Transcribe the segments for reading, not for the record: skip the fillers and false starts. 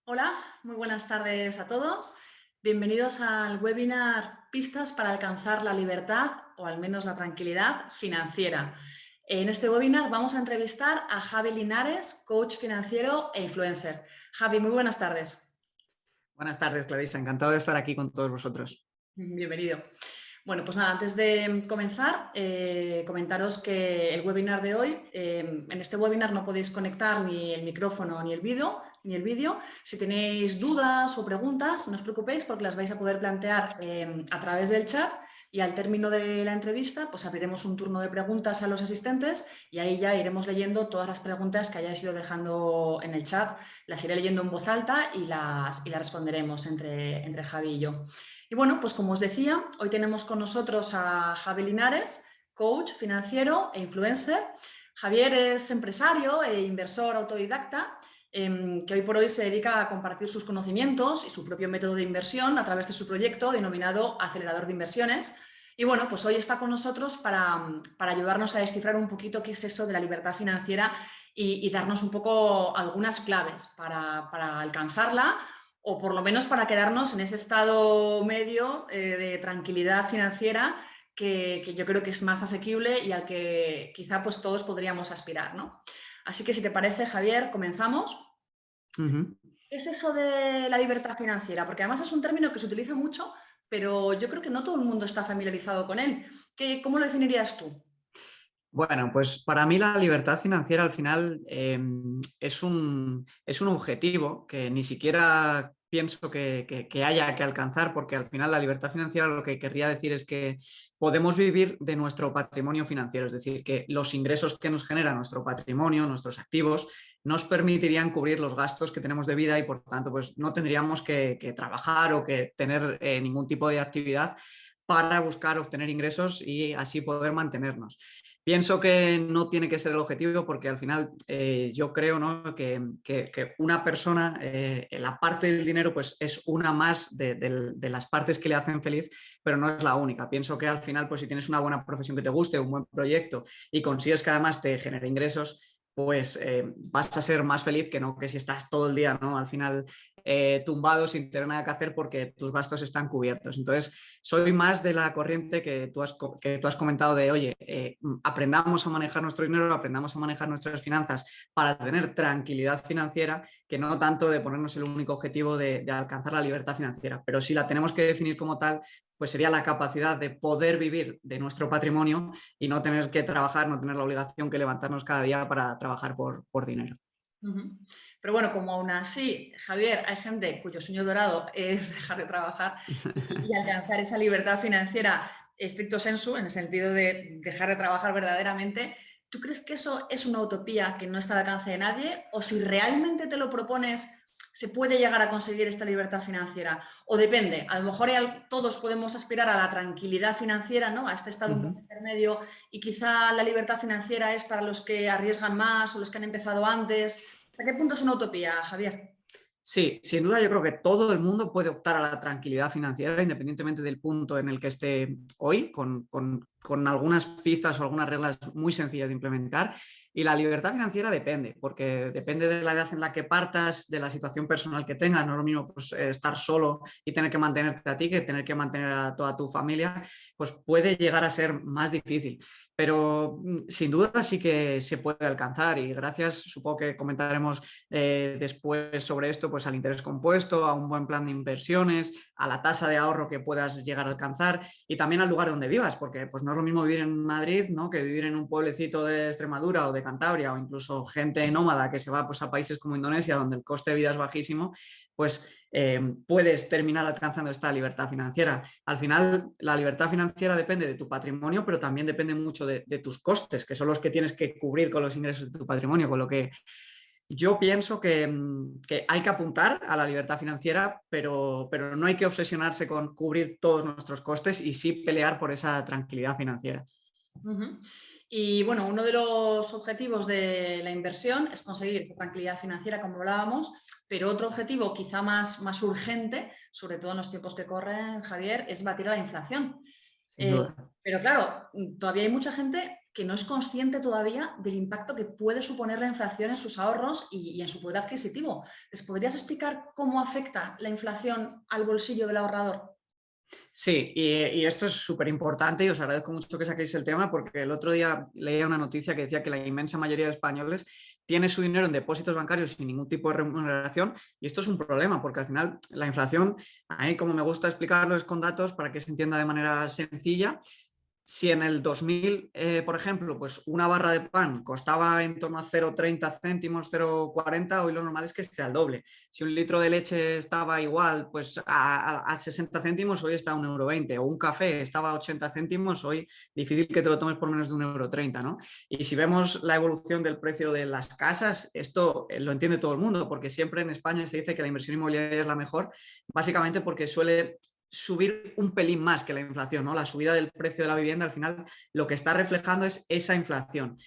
Hola, muy buenas tardes a todos. Bienvenidos al webinar Pistas para alcanzar la libertad o al menos la tranquilidad financiera. En este webinar vamos a entrevistar a Javi Linares, coach financiero e influencer. Javi, muy buenas tardes. Buenas tardes, Clarisa. Encantado de estar aquí con todos vosotros. Bienvenido. Bueno, pues nada, antes de comenzar, comentaros que el webinar de hoy, en este webinar no podéis conectar ni el micrófono ni el vídeo. Si tenéis dudas o preguntas, no os preocupéis porque las vais a poder plantear a través del chat y al término de la entrevista pues abriremos un turno de preguntas a los asistentes y ahí ya iremos leyendo todas las preguntas que hayáis ido dejando en el chat. Las iré leyendo en voz alta y las responderemos entre Javi y yo. Y bueno, pues como os decía, hoy tenemos con nosotros a Javi Linares, coach financiero e influencer. Javier es empresario e inversor autodidacta que hoy por hoy se dedica a compartir sus conocimientos y su propio método de inversión a través de su proyecto denominado Acelerador de Inversiones. Y bueno, pues hoy está con nosotros para ayudarnos a descifrar un poquito qué es eso de la libertad financiera y darnos un poco algunas claves para alcanzarla o por lo menos para quedarnos en ese estado medio de tranquilidad financiera que yo creo que es más asequible y al que quizá pues todos podríamos aspirar, ¿no? Así que si te parece, Javier, comenzamos. Ujú. ¿Qué es eso de la libertad financiera? Porque además es un término que se utiliza mucho, pero yo creo que no todo el mundo está familiarizado con él. ¿Cómo lo definirías tú? Bueno, pues para mí la libertad financiera al final es un objetivo que ni siquiera pienso que haya que alcanzar, porque al final la libertad financiera lo que querría decir es que podemos vivir de nuestro patrimonio financiero, es decir, que los ingresos que nos genera nuestro patrimonio, nuestros activos, nos permitirían cubrir los gastos que tenemos de vida y por tanto pues no tendríamos que trabajar o que tener ningún tipo de actividad para buscar obtener ingresos y así poder mantenernos. Pienso que no tiene que ser el objetivo porque al final yo creo, ¿no?, que una persona, la parte del dinero pues es una más de las partes que le hacen feliz, pero no es la única. Pienso que al final pues si tienes una buena profesión que te guste, un buen proyecto y consigues que además te genere ingresos, pues vas a ser más feliz que no que si estás todo el día, ¿no?, al final tumbado sin tener nada que hacer porque tus gastos están cubiertos. Entonces, soy más de la corriente que tú has comentado de, oye, aprendamos a manejar nuestro dinero, aprendamos a manejar nuestras finanzas para tener tranquilidad financiera, que no tanto de ponernos el único objetivo de alcanzar la libertad financiera. Pero si la tenemos que definir como tal, pues sería la capacidad de poder vivir de nuestro patrimonio y no tener que trabajar, no tener la obligación que levantarnos cada día para trabajar por dinero. Ujú. Pero bueno, como aún así, Javier, hay gente cuyo sueño dorado es dejar de trabajar y alcanzar esa libertad financiera estricto sensu, en el sentido de dejar de trabajar verdaderamente. ¿Tú crees que eso es una utopía que no está al alcance de nadie? ¿O si realmente te lo propones, se puede llegar a conseguir esta libertad financiera? O depende, a lo mejor todos podemos aspirar a la tranquilidad financiera, ¿no?, a este estado un poco Ujú. intermedio, y quizá la libertad financiera es para los que arriesgan más o los que han empezado antes. ¿Hasta qué punto es una utopía, Javier? Sí, sin duda yo creo que todo el mundo puede optar a la tranquilidad financiera independientemente del punto en el que esté hoy, con algunas pistas o algunas reglas muy sencillas de implementar. Y la libertad financiera depende, porque depende de la edad en la que partas, de la situación personal que tengas. No es lo mismo pues, estar solo y tener que mantenerte a ti que tener que mantener a toda tu familia, pues puede llegar a ser más difícil. Pero sin duda sí que se puede alcanzar y gracias, supongo que comentaremos después sobre esto, pues al interés compuesto, a un buen plan de inversiones, a la tasa de ahorro que puedas llegar a alcanzar y también al lugar donde vivas, porque pues no es lo mismo vivir en Madrid, ¿no?, que vivir en un pueblecito de Extremadura o de Cantabria o incluso gente nómada que se va pues, a países como Indonesia donde el coste de vida es bajísimo, pues puedes terminar alcanzando esta libertad financiera. Al final, la libertad financiera depende de tu patrimonio, pero también depende mucho de tus costes, que son los que tienes que cubrir con los ingresos de tu patrimonio, con lo que yo pienso que hay que apuntar a la libertad financiera, pero no hay que obsesionarse con cubrir todos nuestros costes y sí pelear por esa tranquilidad financiera. Ujú. Y bueno, uno de los objetivos de la inversión es conseguir esa tranquilidad financiera, como hablábamos, pero otro objetivo quizá más urgente, sobre todo en los tiempos que corren, Javier, es batir a la inflación. sin duda. Pero claro, todavía hay mucha gente que no es consciente todavía del impacto que puede suponer la inflación en sus ahorros y en su poder adquisitivo. ¿Les podrías explicar cómo afecta la inflación al bolsillo del ahorrador? Sí, y esto es súper importante y os agradezco mucho que saquéis el tema porque el otro día leía una noticia que decía que la inmensa mayoría de españoles tiene su dinero en depósitos bancarios sin ningún tipo de remuneración y esto es un problema porque al final la inflación, a mí como me gusta explicarlo es con datos para que se entienda de manera sencilla. Si en el 2000, por ejemplo, pues una barra de pan costaba en torno a 0,30 céntimos, 0,40, hoy lo normal es que esté al doble. Si un litro de leche estaba igual pues a 60 céntimos, hoy está a 1,20 €. O un café estaba a 80 céntimos, hoy difícil que te lo tomes por menos de 1,30 €, ¿no? Y si vemos la evolución del precio de las casas, esto lo entiende todo el mundo, porque siempre en España se dice que la inversión inmobiliaria es la mejor, básicamente porque suele subir un pelín más que la inflación, ¿no? La subida del precio de la vivienda al final lo que está reflejando es esa inflación.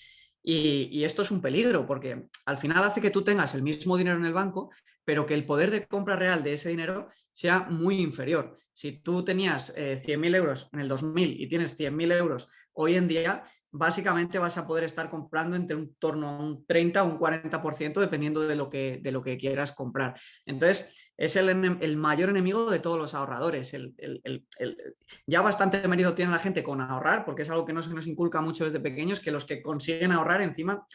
Y esto es un peligro porque al final hace que tú tengas el mismo dinero en el banco, pero que el poder de compra real de ese dinero sea muy inferior. Si tú tenías 100.000 euros en el 2000 y tienes 100.000 euros hoy en día, básicamente vas a poder estar comprando entre un torno a un 30 o un 40% dependiendo de lo que quieras comprar. Entonces, es el mayor enemigo de todos los ahorradores. Ya bastante mérito tiene la gente con ahorrar, porque es algo que no se nos inculca mucho desde pequeños, que los que consiguen ahorrar encima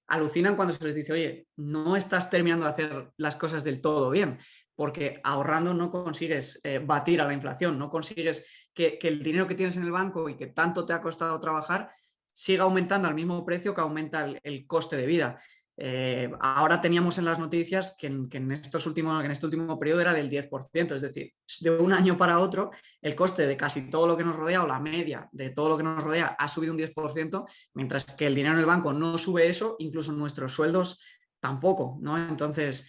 alucinan cuando se les dice, oye, no estás terminando de hacer las cosas del todo bien, porque ahorrando no consigues batir a la inflación, no consigues que el dinero que tienes en el banco y que tanto te ha costado trabajar siga aumentando al mismo precio que aumenta el coste de vida. Ahora teníamos en las noticias que en este último periodo era del 10%, es decir, de un año para otro el coste de casi todo lo que nos rodea o la media de todo lo que nos rodea ha subido un 10%, mientras que el dinero en el banco no sube eso, incluso nuestros sueldos tampoco, ¿no? Entonces,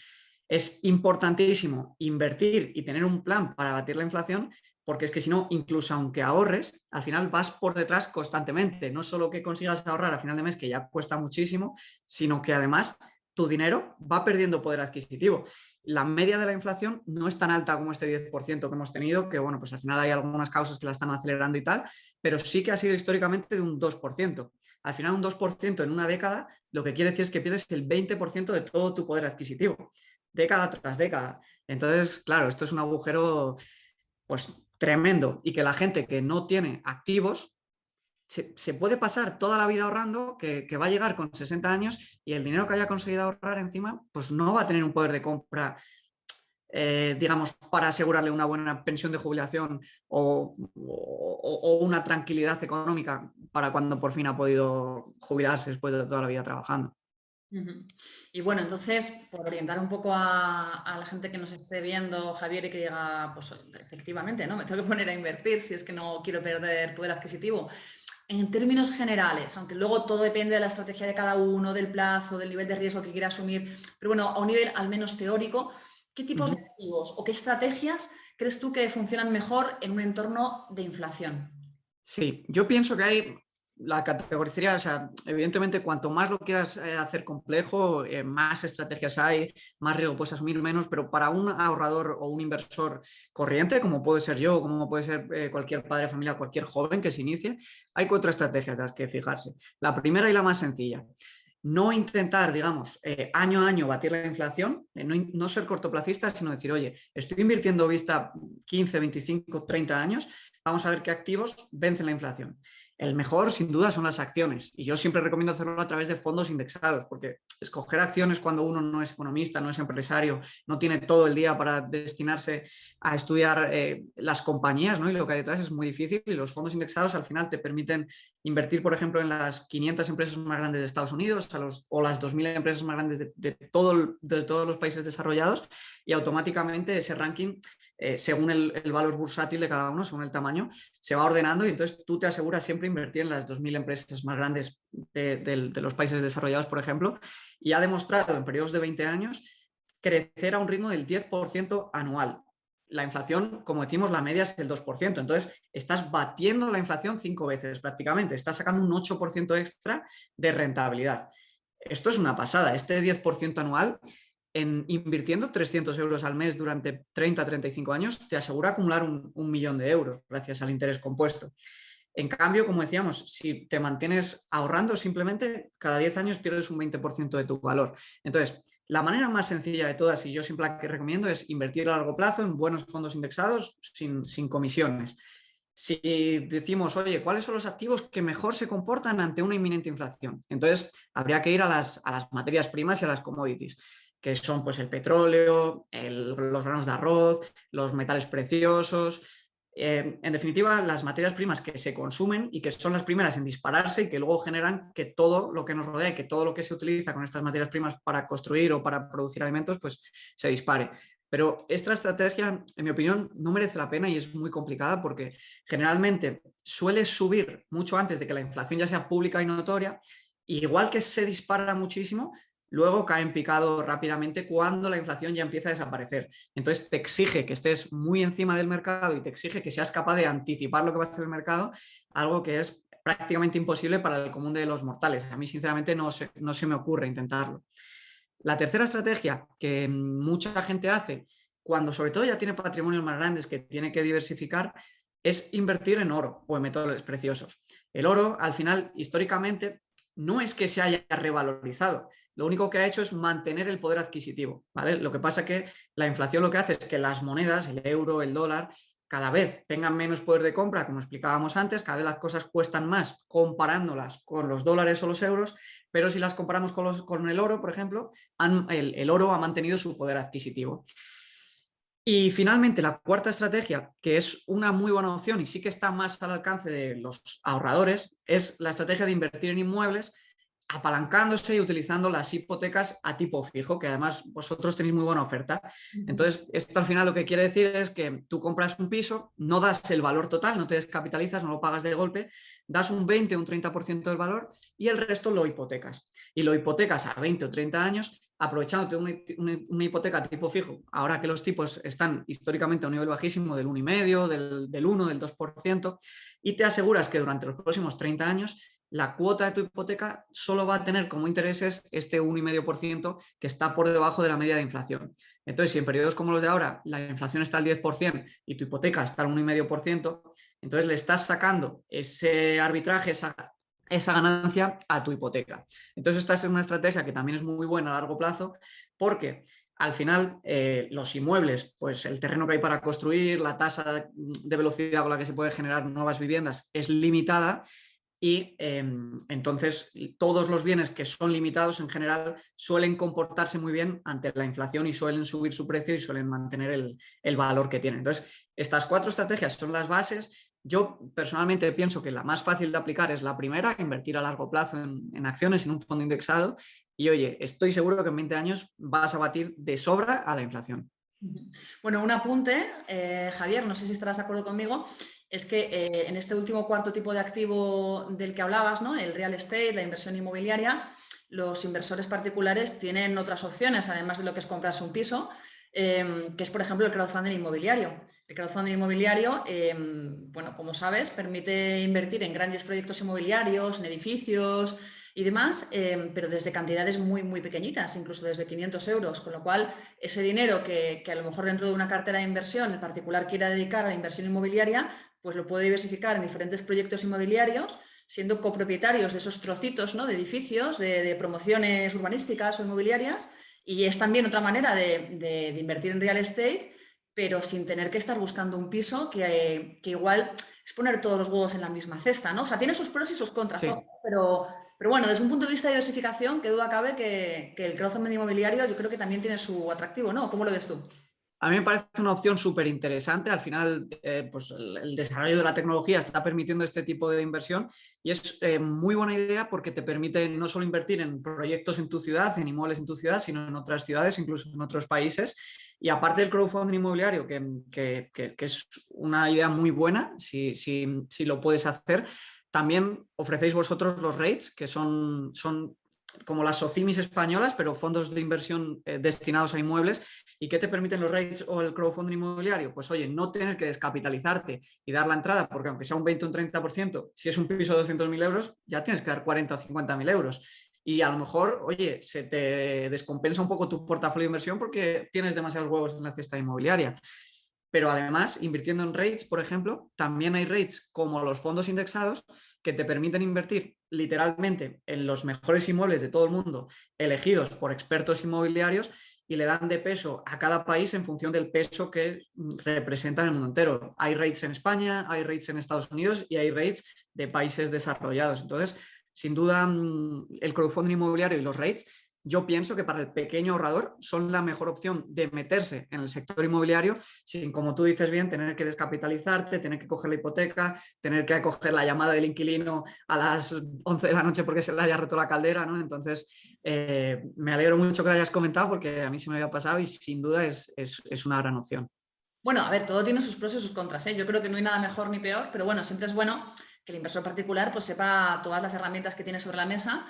es importantísimo invertir y tener un plan para batir la inflación, porque es que si no, incluso aunque ahorres, al final vas por detrás constantemente. No solo que consigas ahorrar a final de mes, que ya cuesta muchísimo, sino que además tu dinero va perdiendo poder adquisitivo. La media de la inflación no es tan alta como este 10% que hemos tenido, que bueno, pues al final hay algunas causas que la están acelerando y tal, pero sí que ha sido históricamente de un 2%. Al final un 2% en una década lo que quiere decir es que pierdes el 20% de todo tu poder adquisitivo, década tras década. Entonces, claro, esto es un agujero pues tremendo y que la gente que no tiene activos se puede pasar toda la vida ahorrando, que va a llegar con 60 años y el dinero que haya conseguido ahorrar encima, pues no va a tener un poder de compra, digamos, para asegurarle una buena pensión de jubilación o una tranquilidad económica para cuando por fin ha podido jubilarse después de toda la vida trabajando. Ujú. Y bueno, entonces, por orientar un poco a la gente que nos esté viendo, Javier, y que diga, pues efectivamente, ¿no? Me tengo que poner a invertir si es que no quiero perder poder adquisitivo. En términos generales, aunque luego todo depende de la estrategia de cada uno, del plazo, del nivel de riesgo que quiera asumir, pero bueno, a un nivel al menos teórico, ¿qué tipos de activos o qué estrategias crees tú que funcionan mejor en un entorno de inflación? Sí, yo pienso que hay la categorizaría, o sea, evidentemente cuanto más lo quieras hacer complejo, más estrategias hay, más riesgo puedes asumir, menos, pero para un ahorrador o un inversor corriente, como puede ser yo, como puede ser cualquier padre de familia, cualquier joven que se inicie, hay 4 estrategias de las que fijarse. La primera y la más sencilla. No intentar, digamos, año a año batir la inflación, no ser cortoplacista, sino decir, oye, estoy invirtiendo vista 15, 25, 30 años, vamos a ver qué activos vencen la inflación. El mejor, sin duda, son las acciones. Y yo siempre recomiendo hacerlo a través de fondos indexados, porque escoger acciones cuando uno no es economista, no es empresario, no tiene todo el día para destinarse a estudiar las compañías, ¿no? Y lo que hay detrás es muy difícil. Y los fondos indexados al final te permiten invertir, por ejemplo, en las 500 empresas más grandes de Estados Unidos o las 2.000 empresas más grandes de todos los países desarrollados y automáticamente ese ranking, según el valor bursátil de cada uno, según el tamaño, se va ordenando y entonces tú te aseguras siempre invertir en las 2.000 empresas más grandes de los países desarrollados, por ejemplo, y ha demostrado en periodos de 20 años crecer a un ritmo del 10% anual. La inflación, como decimos, la media es el 2%. Entonces, estás batiendo la inflación 5 veces prácticamente. Estás sacando un 8% extra de rentabilidad. Esto es una pasada. Este 10% anual, en invirtiendo 300 euros al mes durante 30-35 años, te asegura acumular un millón de euros gracias al interés compuesto. En cambio, como decíamos, si te mantienes ahorrando, simplemente cada 10 años pierdes un 20% de tu valor. Entonces, la manera más sencilla de todas, y yo siempre la que recomiendo, es invertir a largo plazo en buenos fondos indexados sin comisiones. Si decimos, oye, ¿cuáles son los activos que mejor se comportan ante una inminente inflación? Entonces, habría que ir a las materias primas y a las commodities, que son pues el petróleo, los granos de arroz, los metales preciosos. En definitiva, las materias primas que se consumen y que son las primeras en dispararse y que luego generan que todo lo que nos rodea, que todo lo que se utiliza con estas materias primas para construir o para producir alimentos, pues se dispare. Pero esta estrategia, en mi opinión, no merece la pena y es muy complicada porque generalmente suele subir mucho antes de que la inflación ya sea pública y notoria. Y igual que se dispara muchísimo, luego cae en picado rápidamente cuando la inflación ya empieza a desaparecer. Entonces te exige que estés muy encima del mercado y te exige que seas capaz de anticipar lo que va a hacer el mercado, algo que es prácticamente imposible para el común de los mortales. A mí, sinceramente, no se me ocurre intentarlo. La tercera estrategia que mucha gente hace cuando sobre todo ya tiene patrimonios más grandes que tiene que diversificar es invertir en oro o en metales preciosos. El oro, al final, históricamente, no es que se haya revalorizado, lo único que ha hecho es mantener el poder adquisitivo, ¿vale? Lo que pasa es que la inflación lo que hace es que las monedas, el euro, el dólar, cada vez tengan menos poder de compra, como explicábamos antes, cada vez las cosas cuestan más comparándolas con los dólares o los euros, pero si las comparamos con el oro, por ejemplo, el oro ha mantenido su poder adquisitivo. Y finalmente, la cuarta estrategia, que es una muy buena opción y sí que está más al alcance de los ahorradores, es la estrategia de invertir en inmuebles apalancándose y utilizando las hipotecas a tipo fijo, que además vosotros tenéis muy buena oferta. Entonces, esto al final lo que quiere decir es que tú compras un piso, no das el valor total, no te descapitalizas, no lo pagas de golpe, das un 20 o un 30% del valor y el resto lo hipotecas. Y lo hipotecas a 20 o 30 años, aprovechándote una hipoteca tipo fijo, ahora que los tipos están históricamente a un nivel bajísimo del 1,5, del 1, del 2%, y te aseguras que durante los próximos 30 años la cuota de tu hipoteca solo va a tener como intereses este 1,5% que está por debajo de la media de inflación. Entonces, si en periodos como los de ahora la inflación está al 10% y tu hipoteca está al 1,5%, entonces le estás sacando ese arbitraje, esa ganancia a tu hipoteca. Entonces, esta es una estrategia que también es muy buena a largo plazo porque al final los inmuebles, pues el terreno que hay para construir, la tasa de velocidad con la que se puede generar nuevas viviendas es limitada. Y entonces todos los bienes que son limitados en general suelen comportarse muy bien ante la inflación y suelen subir su precio y suelen mantener el valor que tienen. Entonces, estas cuatro estrategias son las bases. Yo personalmente pienso que la más fácil de aplicar es la primera, invertir a largo plazo en acciones, en un fondo indexado. Y oye, estoy seguro que en 20 años vas a batir de sobra a la inflación. Bueno, un apunte, Javier, no sé si estarás de acuerdo conmigo, es que en este último cuarto tipo de activo del que hablabas, ¿no? El real estate, la inversión inmobiliaria, los inversores particulares tienen otras opciones, además de lo que es comprarse un piso, que es, por ejemplo, el crowdfunding inmobiliario. El crowdfunding inmobiliario, bueno, como sabes, permite invertir en grandes proyectos inmobiliarios, en edificios y demás, pero desde cantidades muy, muy pequeñitas, incluso desde 500 euros, con lo cual ese dinero que a lo mejor dentro de una cartera de inversión el particular quiera dedicar a la inversión inmobiliaria, pues lo puede diversificar en diferentes proyectos inmobiliarios, siendo copropietarios de esos trocitos, ¿no? De edificios, de promociones urbanísticas o inmobiliarias, y es también otra manera de invertir en real estate, pero sin tener que estar buscando un piso que igual es poner todos los huevos en la misma cesta, ¿no? O sea, tiene sus pros y sus contras, Sí. pero bueno, desde un punto de vista de diversificación, qué duda cabe que el crowdfunding inmobiliario yo creo que también tiene su atractivo, ¿no? ¿Cómo lo ves tú? A mí me parece una opción súper interesante. Al final, pues el desarrollo de la tecnología está permitiendo este tipo de inversión y es muy buena idea porque te permite no solo invertir en proyectos en tu ciudad, en inmuebles en tu ciudad, sino en otras ciudades, incluso en otros países. Y aparte del crowdfunding inmobiliario, que es una idea muy buena, si lo puedes hacer, también ofrecéis vosotros los REITs, que son como las SOCIMIs españolas, pero fondos de inversión destinados a inmuebles. ¿Y qué te permiten los REITs o el crowdfunding inmobiliario? Pues oye, no tener que descapitalizarte y dar la entrada, porque aunque sea un 20 o un 30%, si es un piso de 200.000 euros, ya tienes que dar 40 o 50.000 euros. Y a lo mejor, oye, se te descompensa un poco tu portafolio de inversión porque tienes demasiados huevos en la cesta inmobiliaria. Pero además, invirtiendo en REITs, por ejemplo, también hay REITs como los fondos indexados que te permiten invertir literalmente en los mejores inmuebles de todo el mundo, elegidos por expertos inmobiliarios, y le dan de peso a cada país en función del peso que representa en el mundo entero. Hay REITs en España, hay REITs en Estados Unidos y hay REITs de países desarrollados. Entonces, sin duda, el crowdfunding inmobiliario y los REITs, yo pienso que para el pequeño ahorrador son la mejor opción de meterse en el sector inmobiliario sin, como tú dices bien, tener que descapitalizarte, tener que coger la hipoteca, tener que acoger la llamada del inquilino a las 11 de la noche porque se le haya roto la caldera, ¿no? Entonces, me alegro mucho que lo hayas comentado porque a mí se me había pasado y sin duda es una gran opción. Bueno, a ver, todo tiene sus pros y sus contras, ¿eh? Yo creo que no hay nada mejor ni peor, pero bueno, siempre es bueno que el inversor particular pues sepa todas las herramientas que tiene sobre la mesa,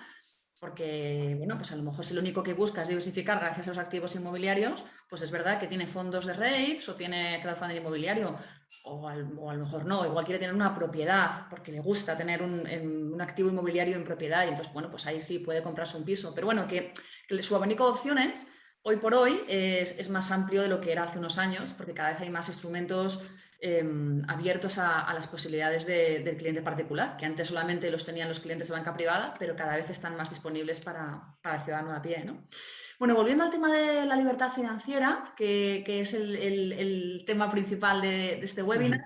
porque, bueno, pues a lo mejor si lo único que busca es diversificar gracias a los activos inmobiliarios, pues es verdad que tiene fondos de REITs o tiene crowdfunding inmobiliario, o a lo mejor no, igual quiere tener una propiedad porque le gusta tener un activo inmobiliario en propiedad y entonces, bueno, pues ahí sí puede comprarse un piso. Pero bueno, que su abanico de opciones hoy por hoy es más amplio de lo que era hace unos años, porque cada vez hay más instrumentos abiertos a las posibilidades del cliente particular, que antes solamente los tenían los clientes de banca privada, pero cada vez están más disponibles para el ciudadano a pie, ¿no? Bueno, volviendo al tema de la libertad financiera, que es el tema principal de este webinar,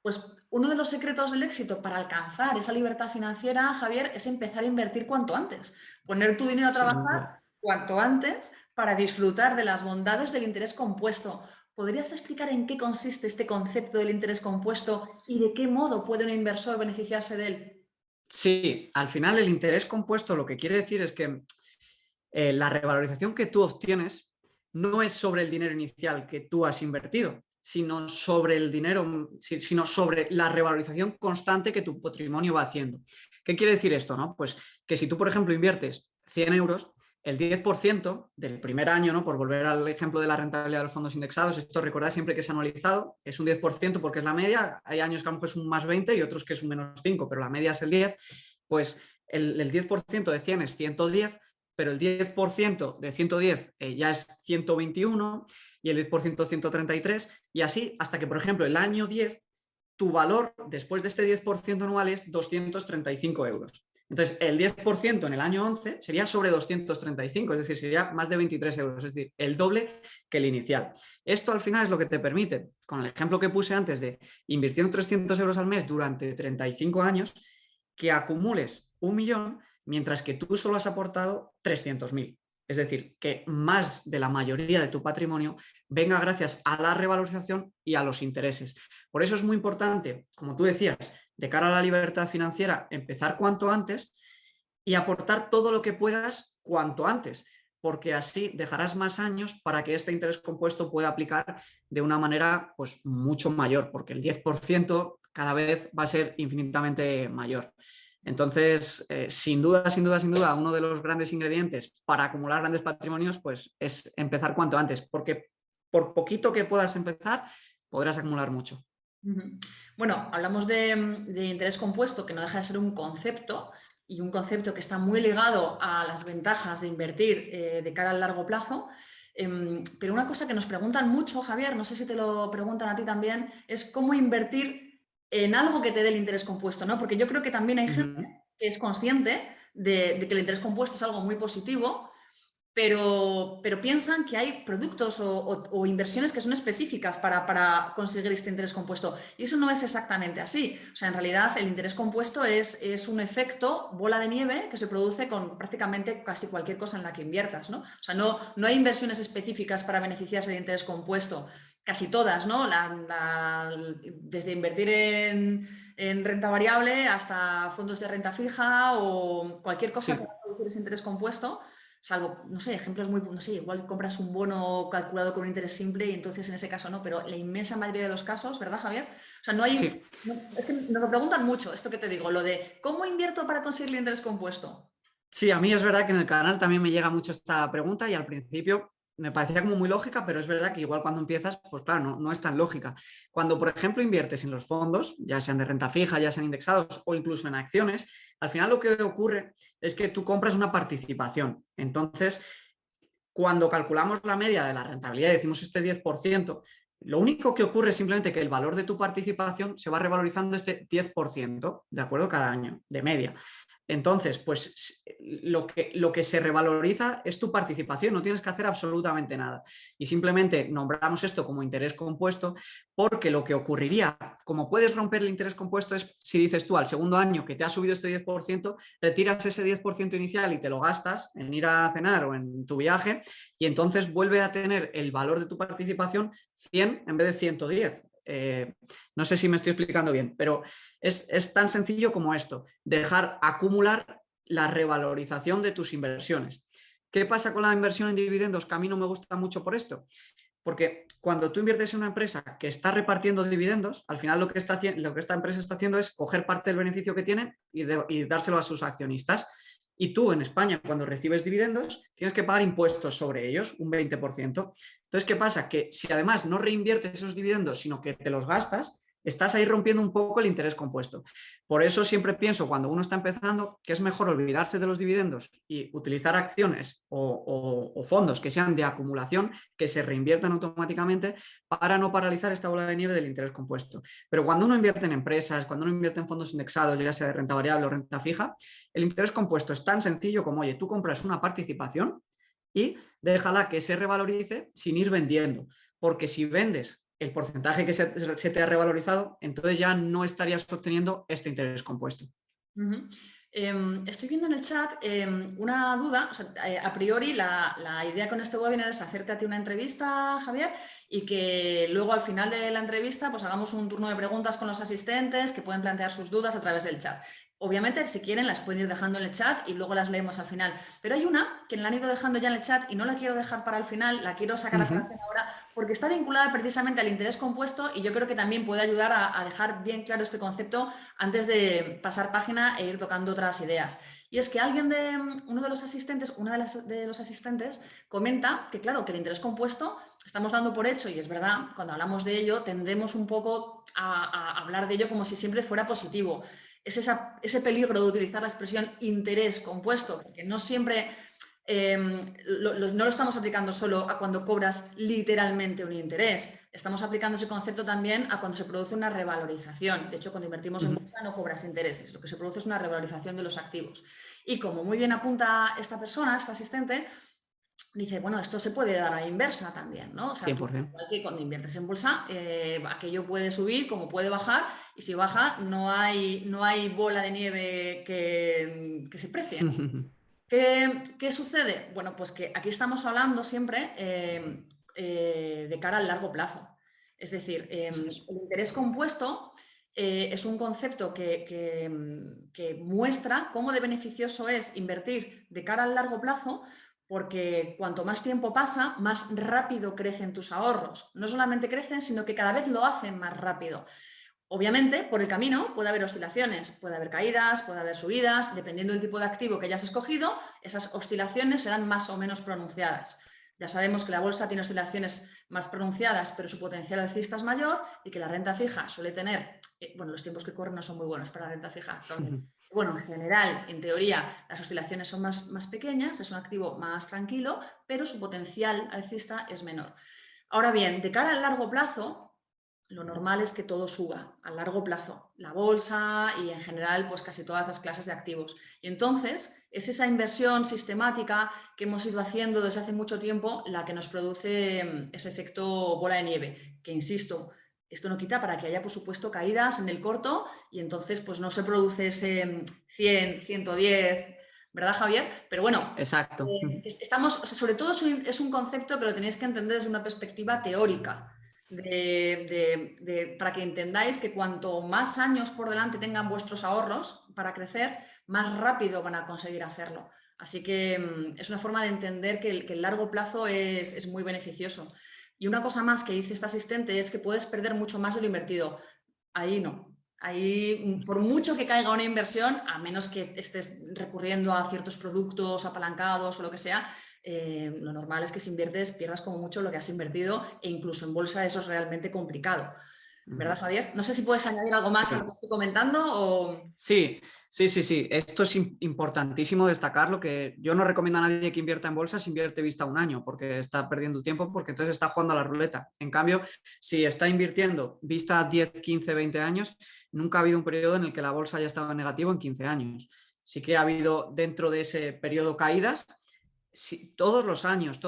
pues uno de los secretos del éxito para alcanzar esa libertad financiera, Javier, es empezar a invertir cuanto antes, poner tu dinero a Sin trabajar duda. cuanto antes para disfrutar de las bondades del interés compuesto. ¿Podrías explicar en qué consiste este concepto del interés compuesto y de qué modo puede un inversor beneficiarse de él? Sí, al final el interés compuesto lo que quiere decir es que la revalorización que tú obtienes no es sobre el dinero inicial que tú has invertido, sino sobre el dinero, sino sobre la revalorización constante que tu patrimonio va haciendo. ¿Qué quiere decir esto? ¿No? Pues que si tú, por ejemplo, inviertes 100 euros, el 10% del primer año, ¿no? Por volver al ejemplo de la rentabilidad de los fondos indexados, esto recordad siempre que es anualizado, es un 10% porque es la media, hay años que a lo mejor es un más 20 y otros que es un menos 5, pero la media es el 10, pues el 10% de 100 es 110, pero el 10% de 110 ya es 121 y el 10% 133 y así hasta que, por ejemplo, el año 10, tu valor después de este 10% anual es 235 euros. Entonces, el 10% en el año 11 sería sobre 235, es decir, sería más de 23 euros, es decir, el doble que el inicial. Esto al final es lo que te permite, con el ejemplo que puse antes de invirtiendo 300 euros al mes durante 35 años, que acumules 1.000.000 mientras que tú solo has aportado 300.000. Es decir, que más de la mayoría de tu patrimonio venga gracias a la revalorización y a los intereses. Por eso es muy importante, como tú decías, de cara a la libertad financiera, empezar cuanto antes y aportar todo lo que puedas cuanto antes, porque así dejarás más años para que este interés compuesto pueda aplicar de una manera pues, mucho mayor, porque el 10% cada vez va a ser infinitamente mayor. Entonces, sin duda, sin duda, sin duda, uno de los grandes ingredientes para acumular grandes patrimonios pues, es empezar cuanto antes, porque por poquito que puedas empezar, podrás acumular mucho. Bueno, hablamos de interés compuesto, que no deja de ser un concepto y un concepto que está muy ligado a las ventajas de invertir de cara al largo plazo. Pero una cosa que nos preguntan mucho, Javier, no sé si te lo preguntan a ti también, es cómo invertir en algo que te dé el interés compuesto, ¿no? Porque yo creo que también hay gente que es consciente de que el interés compuesto es algo muy positivo, pero piensan que hay productos o inversiones que son específicas para conseguir este interés compuesto. Y eso no es exactamente así. O sea, en realidad el interés compuesto es un efecto bola de nieve que se produce con prácticamente casi cualquier cosa en la que inviertas, ¿no? O sea, no hay inversiones específicas para beneficiarse del interés compuesto. Casi todas, ¿no? Desde invertir en renta variable hasta fondos de renta fija o cualquier cosa que Sí. va a producir ese interés compuesto. Salvo, no sé, ejemplos muy, no sé, igual compras un bono calculado con un interés simple y entonces en ese caso no, pero la inmensa mayoría de los casos, ¿verdad, Javier? O sea, no hay, Sí. es que nos lo preguntan mucho, esto que te digo, lo de ¿cómo invierto para conseguir el interés compuesto? Sí, a mí es verdad que en el canal también me llega mucho esta pregunta y al principio me parecía como muy lógica, pero es verdad que igual cuando empiezas, pues claro, no es tan lógica. Cuando, por ejemplo, inviertes en los fondos, ya sean de renta fija, ya sean indexados o incluso en acciones, al final lo que ocurre es que tú compras una participación. Entonces, cuando calculamos la media de la rentabilidad y decimos este 10%, Lo único que ocurre es simplemente que el valor de tu participación se va revalorizando este 10%, ¿de acuerdo? Cada año, de media. Entonces, pues lo que se revaloriza es tu participación, no tienes que hacer absolutamente nada. Y simplemente nombramos esto como interés compuesto porque lo que ocurriría, como puedes romper el interés compuesto, es si dices tú al segundo año que te ha subido este 10%, retiras ese 10% inicial y te lo gastas en ir a cenar o en tu viaje y entonces vuelve a tener el valor de tu participación 100 en vez de 110. No sé si me estoy explicando bien, pero es tan sencillo como esto, dejar acumular la revalorización de tus inversiones. ¿Qué pasa con la inversión en dividendos? Que a mí no me gusta mucho por esto. Porque cuando tú inviertes en una empresa que está repartiendo dividendos, al final lo que esta empresa está haciendo es coger parte del beneficio que tiene y dárselo a sus accionistas. Y tú en España, cuando recibes dividendos, tienes que pagar impuestos sobre ellos, un 20%. Entonces, ¿qué pasa? Que si además no reinviertes esos dividendos, sino que te los gastas, estás ahí rompiendo un poco el interés compuesto. Por eso siempre pienso, cuando uno está empezando, que es mejor olvidarse de los dividendos y utilizar acciones o fondos que sean de acumulación, que se reinviertan automáticamente para no paralizar esta bola de nieve del interés compuesto. Pero cuando uno invierte en empresas, cuando uno invierte en fondos indexados, ya sea de renta variable o renta fija, el interés compuesto es tan sencillo como, oye, tú compras una participación y déjala que se revalorice sin ir vendiendo. Porque si vendes el porcentaje que se te ha revalorizado, entonces ya no estarías obteniendo este interés compuesto. Estoy viendo en el chat una duda. O sea, a priori la idea con este webinar es hacerte a ti una entrevista, Javier, y que luego al final de la entrevista pues hagamos un turno de preguntas con los asistentes que pueden plantear sus dudas a través del chat. Obviamente, si quieren, las pueden ir dejando en el chat y luego las leemos al final. Pero hay una que la han ido dejando ya en el chat y no la quiero dejar para el final, la quiero sacar a colación ahora porque está vinculada precisamente al interés compuesto y yo creo que también puede ayudar a dejar bien claro este concepto antes de pasar página e ir tocando otras ideas. Y es que uno de los asistentes, de los asistentes comenta que, claro, que el interés compuesto estamos dando por hecho, y es verdad, cuando hablamos de ello, tendemos un poco a hablar de ello como si siempre fuera positivo. Es ese peligro de utilizar la expresión interés compuesto, porque no siempre no lo estamos aplicando solo a cuando cobras literalmente un interés, estamos aplicando ese concepto también a cuando se produce una revalorización. De hecho, cuando invertimos en bolsa no cobras intereses, lo que se produce es una revalorización de los activos. Y como muy bien apunta esta persona, esta asistente, dice, bueno, esto se puede dar a la inversa también, ¿no? O sea, tú, igual que cuando inviertes en bolsa, aquello puede subir como puede bajar, y si baja no hay bola de nieve que se precie, ¿no? ¿Qué sucede? Bueno, pues que aquí estamos hablando siempre de cara al largo plazo. Es decir, el interés compuesto es un concepto que muestra cómo de beneficioso es invertir de cara al largo plazo, porque cuanto más tiempo pasa, más rápido crecen tus ahorros. No solamente crecen, sino que cada vez lo hacen más rápido. Obviamente, por el camino puede haber oscilaciones, puede haber caídas, puede haber subidas, dependiendo del tipo de activo que hayas escogido, esas oscilaciones serán más o menos pronunciadas. Ya sabemos que la bolsa tiene oscilaciones más pronunciadas, pero su potencial alcista es mayor, y que la renta fija suele tener, bueno, los tiempos que corren no son muy buenos para la renta fija actualmente. Bueno, en general, en teoría, las oscilaciones son más pequeñas, es un activo más tranquilo, pero su potencial alcista es menor. Ahora bien, de cara al largo plazo, lo normal es que todo suba a largo plazo, la bolsa y en general pues casi todas las clases de activos. Y entonces es esa inversión sistemática que hemos ido haciendo desde hace mucho tiempo la que nos produce ese efecto bola de nieve, que insisto, esto no quita para que haya por supuesto caídas en el corto y entonces pues no se produce ese 100, 110, ¿verdad, Javier? Pero bueno, exacto. Estamos, o sea, sobre todo es un concepto que lo tenéis que entender desde una perspectiva teórica. Para que entendáis que cuanto más años por delante tengan vuestros ahorros para crecer, más rápido van a conseguir hacerlo. Así que es una forma de entender que el largo plazo es muy beneficioso. Y una cosa más que dice este asistente es que puedes perder mucho más de lo invertido. Ahí no. Ahí, por mucho que caiga una inversión, a menos que estés recurriendo a ciertos productos apalancados o lo que sea, lo normal es que si inviertes pierdas como mucho lo que has invertido, e incluso en bolsa eso es realmente complicado. ¿Verdad, Javier? No sé si puedes añadir algo más a lo que estoy comentando o... Sí. Esto es importantísimo destacarlo, que yo no recomiendo a nadie que invierta en bolsa si invierte vista un año, porque está perdiendo el tiempo, porque entonces está jugando a la ruleta. En cambio, si está invirtiendo vista 10, 15, 20 años, nunca ha habido un periodo en el que la bolsa haya estado en negativo en 15 años. Sí que ha habido dentro de ese periodo caídas. Sí, todos los años,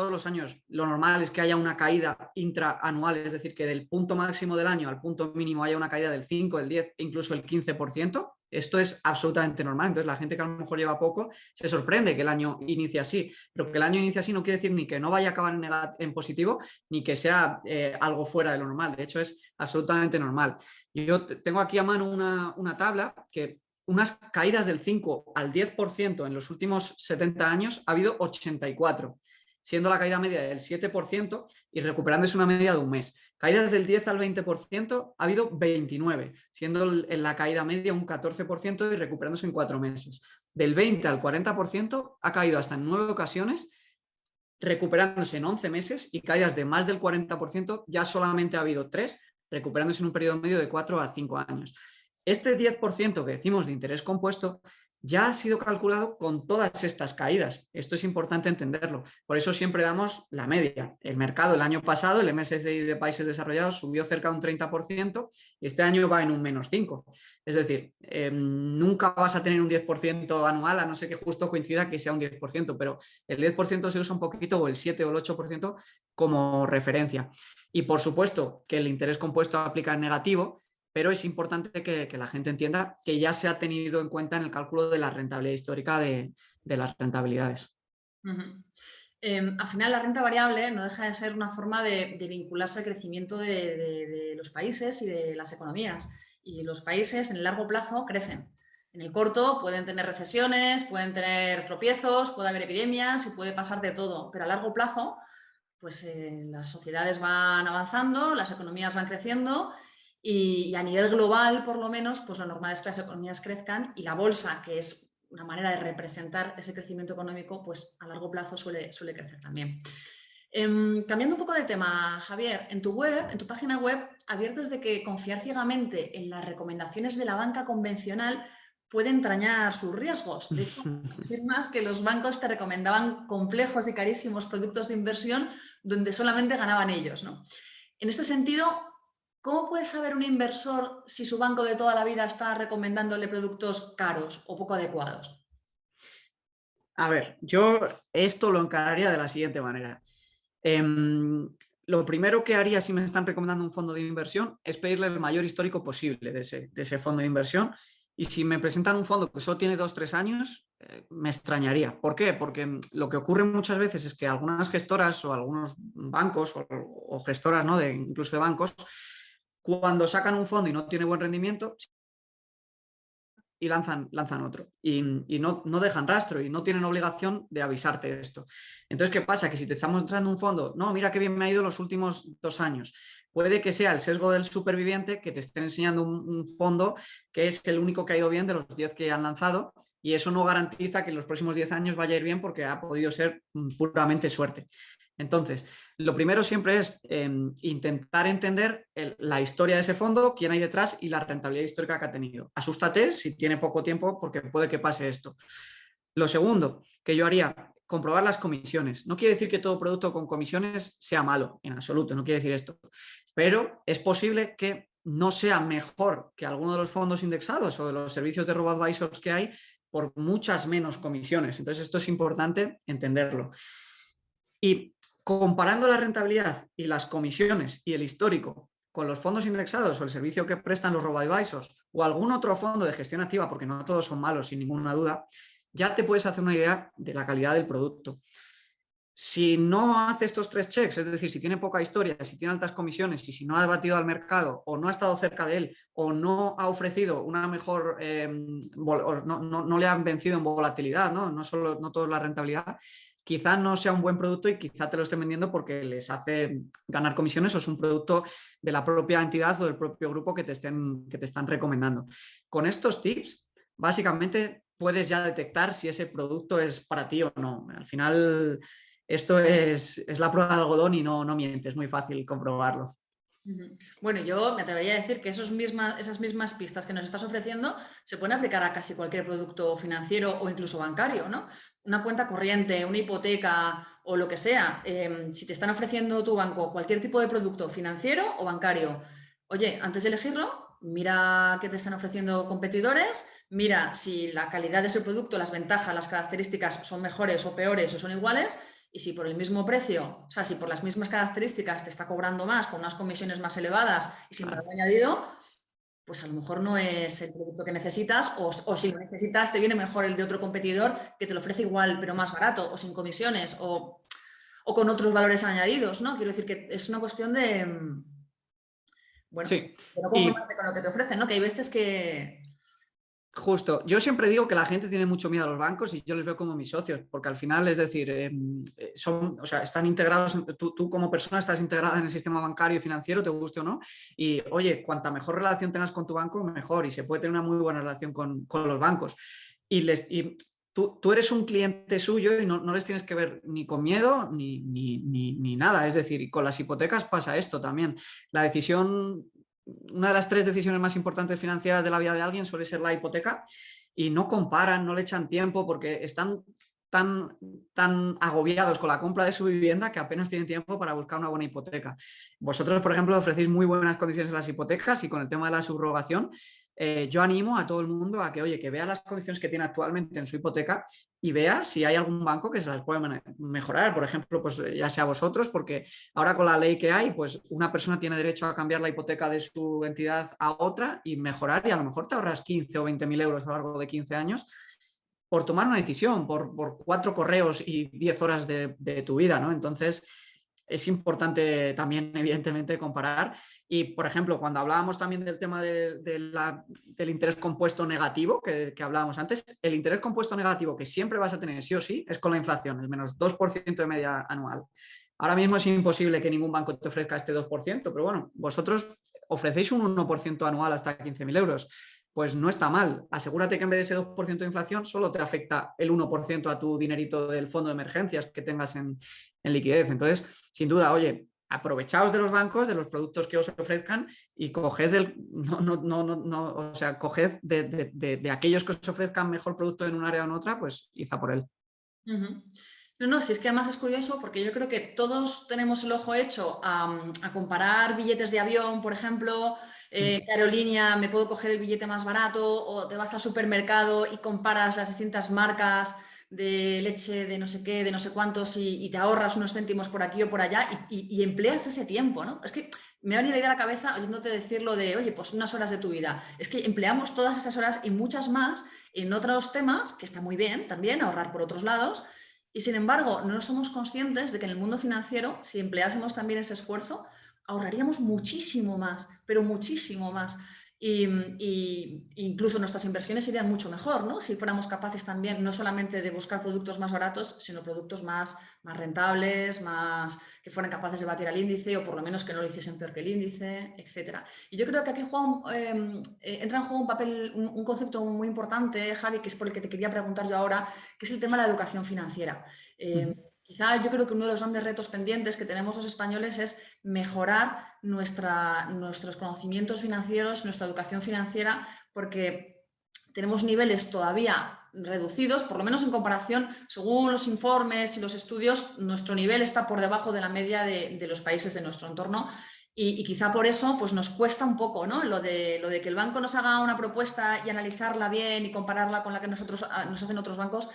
lo normal es que haya una caída intraanual, es decir, que del punto máximo del año al punto mínimo haya una caída del 5, del 10 e incluso el 15%. Esto es absolutamente normal. Entonces, la gente que a lo mejor lleva poco se sorprende que el año inicie así, pero que el año inicie así no quiere decir ni que no vaya a acabar en positivo, ni que sea algo fuera de lo normal. De hecho, es absolutamente normal. Yo tengo aquí a mano una tabla que unas caídas del 5 al 10% en los últimos 70 años ha habido 84, siendo la caída media del 7% y recuperándose una media de un mes. Caídas del 10 al 20% ha habido 29, siendo en la caída media un 14% y recuperándose en 4 meses. Del 20 al 40% ha caído hasta en 9 ocasiones, recuperándose en 11 meses, y caídas de más del 40% ya solamente ha habido 3, recuperándose en un periodo medio de 4 a 5 años. Este 10% que decimos de interés compuesto ya ha sido calculado con todas estas caídas. Esto es importante entenderlo. Por eso siempre damos la media. El mercado el año pasado, el MSCI de países desarrollados, subió cerca de un 30% y este año va en un -5%. Es decir, nunca vas a tener un 10% anual, a no ser que justo coincida que sea un 10%, pero el 10% se usa un poquito, o el 7 o el 8% como referencia. Y por supuesto que el interés compuesto aplica en negativo, pero es importante que la gente entienda que ya se ha tenido en cuenta en el cálculo de la rentabilidad histórica de las rentabilidades. Al final, la renta variable no deja de ser una forma de vincularse al crecimiento de los países y de las economías. Y los países en el largo plazo crecen. En el corto pueden tener recesiones, pueden tener tropiezos, puede haber epidemias y puede pasar de todo. Pero a largo plazo, pues las sociedades van avanzando, las economías van creciendo y a nivel global, por lo menos, pues lo normal es que las economías crezcan y la bolsa, que es una manera de representar ese crecimiento económico, pues a largo plazo suele crecer también. Cambiando un poco de tema, Javier, en tu página web, adviertes de que confiar ciegamente en las recomendaciones de la banca convencional puede entrañar sus riesgos. De hecho, afirmas que los bancos te recomendaban complejos y carísimos productos de inversión donde solamente ganaban ellos, ¿no? En este sentido, ¿cómo puede saber un inversor si su banco de toda la vida está recomendándole productos caros o poco adecuados? A ver, yo esto lo encararía de la siguiente manera. Lo primero que haría si me están recomendando un fondo de inversión es pedirle el mayor histórico posible de ese fondo de inversión. Y si me presentan un fondo que solo tiene 2 o 3 años, me extrañaría. ¿Por qué? Porque lo que ocurre muchas veces es que algunas gestoras o algunos bancos o gestoras, ¿no? Incluso de bancos, cuando sacan un fondo y no tiene buen rendimiento, y lanzan otro. Y no dejan rastro y no tienen obligación de avisarte de esto. Entonces, ¿qué pasa? Que si te estamos mostrando un fondo, no, mira qué bien me ha ido los últimos 2 años. Puede que sea el sesgo del superviviente que te estén enseñando un fondo que es el único que ha ido bien de los 10 que han lanzado, y eso no garantiza que en los próximos 10 años vaya a ir bien, porque ha podido ser puramente suerte. Entonces, lo primero siempre es intentar entender la historia de ese fondo, quién hay detrás y la rentabilidad histórica que ha tenido. Asústate si tiene poco tiempo, porque puede que pase esto. Lo segundo que yo haría, comprobar las comisiones. No quiere decir que todo producto con comisiones sea malo, en absoluto, no quiere decir esto. Pero es posible que no sea mejor que alguno de los fondos indexados o de los servicios de robo-advisors que hay por muchas menos comisiones. Entonces, esto es importante entenderlo. Y comparando la rentabilidad y las comisiones y el histórico con los fondos indexados o el servicio que prestan los robo-advisors o algún otro fondo de gestión activa, porque no todos son malos sin ninguna duda, ya te puedes hacer una idea de la calidad del producto. Si no hace estos 3 checks, es decir, si tiene poca historia, si tiene altas comisiones y si no ha batido al mercado o no ha estado cerca de él o no ha ofrecido una mejor, no le han vencido en volatilidad, no todo es la rentabilidad, quizá no sea un buen producto y quizá te lo estén vendiendo porque les hace ganar comisiones o es un producto de la propia entidad o del propio grupo que te están recomendando. Con estos tips, básicamente puedes ya detectar si ese producto es para ti o no. Al final, esto es la prueba de algodón y no miente, es muy fácil comprobarlo. Ujú. Bueno, yo me atrevería a decir que esas mismas pistas que nos estás ofreciendo se pueden aplicar a casi cualquier producto financiero o incluso bancario, ¿no? Una cuenta corriente, una hipoteca o lo que sea. Si te están ofreciendo tu banco cualquier tipo de producto financiero o bancario, oye, antes de elegirlo, mira qué te están ofreciendo competidores, mira si la calidad de ese producto, las ventajas, las características son mejores o peores o son iguales. Y si por el mismo precio, o sea, si por las mismas características te está cobrando más, con unas comisiones más elevadas y sin Claro. valor añadido, pues a lo mejor no es el producto que necesitas o si lo necesitas te viene mejor el de otro competidor que te lo ofrece igual pero más barato o sin comisiones o con otros valores añadidos, ¿no? Quiero decir que es una cuestión de, bueno, Sí, de no y conformarte con lo que te ofrecen, ¿no? Que hay veces que... justo, yo siempre digo que la gente tiene mucho miedo a los bancos y yo les veo como mis socios, porque al final, es decir, o sea, están integrados, tú como persona estás integrada en el sistema bancario y financiero, te guste o no, y oye, cuanta mejor relación tengas con tu banco, mejor, y se puede tener una muy buena relación con los bancos. Y tú eres un cliente suyo y no les tienes que ver ni con miedo ni nada, es decir, y con las hipotecas pasa esto también. La decisión una de las 3 decisiones más importantes financieras de la vida de alguien suele ser la hipoteca y no comparan, no le echan tiempo porque están tan agobiados con la compra de su vivienda que apenas tienen tiempo para buscar una buena hipoteca. Vosotros, por ejemplo, ofrecéis muy buenas condiciones en las hipotecas y con el tema de la subrogación, yo animo a todo el mundo a que, oye, que vea las condiciones que tiene actualmente en su hipoteca y vea si hay algún banco que se las puede mejorar. Por ejemplo, pues ya sea vosotros, porque ahora con la ley que hay, pues una persona tiene derecho a cambiar la hipoteca de su entidad a otra y mejorar y a lo mejor te ahorras 15 o 20.000 euros a lo largo de 15 años por tomar una decisión, por 4 correos y 10 horas de tu vida, ¿no? Entonces, es importante también, evidentemente, comparar. Y, por ejemplo, cuando hablábamos también del tema del interés compuesto negativo que hablábamos antes, el interés compuesto negativo que siempre vas a tener sí o sí es con la inflación, el menos 2% de media anual. Ahora mismo es imposible que ningún banco te ofrezca este 2%, pero bueno, vosotros ofrecéis un 1% anual hasta 15.000 euros. Pues no está mal. Asegúrate que en vez de ese 2% de inflación solo te afecta el 1% a tu dinerito del fondo de emergencias que tengas en liquidez. Entonces, sin duda, oye, aprovechaos de los bancos, de los productos que os ofrezcan y coged o sea, coged de aquellos que os ofrezcan mejor producto en un área o en otra, pues id a por él. Ujú. No, no, si es que además es curioso porque yo creo que todos tenemos el ojo hecho a comparar billetes de avión, por ejemplo, qué aerolínea me puedo coger el billete más barato o te vas al supermercado y comparas las distintas marcas de leche, de no sé qué, de no sé cuántos y te ahorras unos céntimos por aquí o por allá y empleas ese tiempo, ¿no? Es que me ha venido la idea a la cabeza oyéndote decirlo de, oye, pues unas horas de tu vida. Es que empleamos todas esas horas y muchas más en otros temas, que está muy bien también, ahorrar por otros lados, y sin embargo no somos conscientes de que en el mundo financiero, si empleásemos también ese esfuerzo, ahorraríamos muchísimo más, pero muchísimo más. Incluso nuestras inversiones serían mucho mejor, ¿no? Si fuéramos capaces también no solamente de buscar productos más baratos, sino productos más rentables, más que fueran capaces de batir al índice o por lo menos que no lo hiciesen peor que el índice, etc. Y yo creo que aquí entra en juego un papel, un concepto muy importante, Javi, que es por el que te quería preguntar yo ahora, que es el tema de la educación financiera. Quizá yo creo que uno de los grandes retos pendientes que tenemos los españoles es mejorar nuestros conocimientos financieros, nuestra educación financiera, porque tenemos niveles todavía reducidos, por lo menos en comparación, según los informes y los estudios, nuestro nivel está por debajo de la media de los países de nuestro entorno. Y quizá por eso pues nos cuesta un poco, ¿no? Lo de que el banco nos haga una propuesta y analizarla bien y compararla con la que nos hacen otros bancos,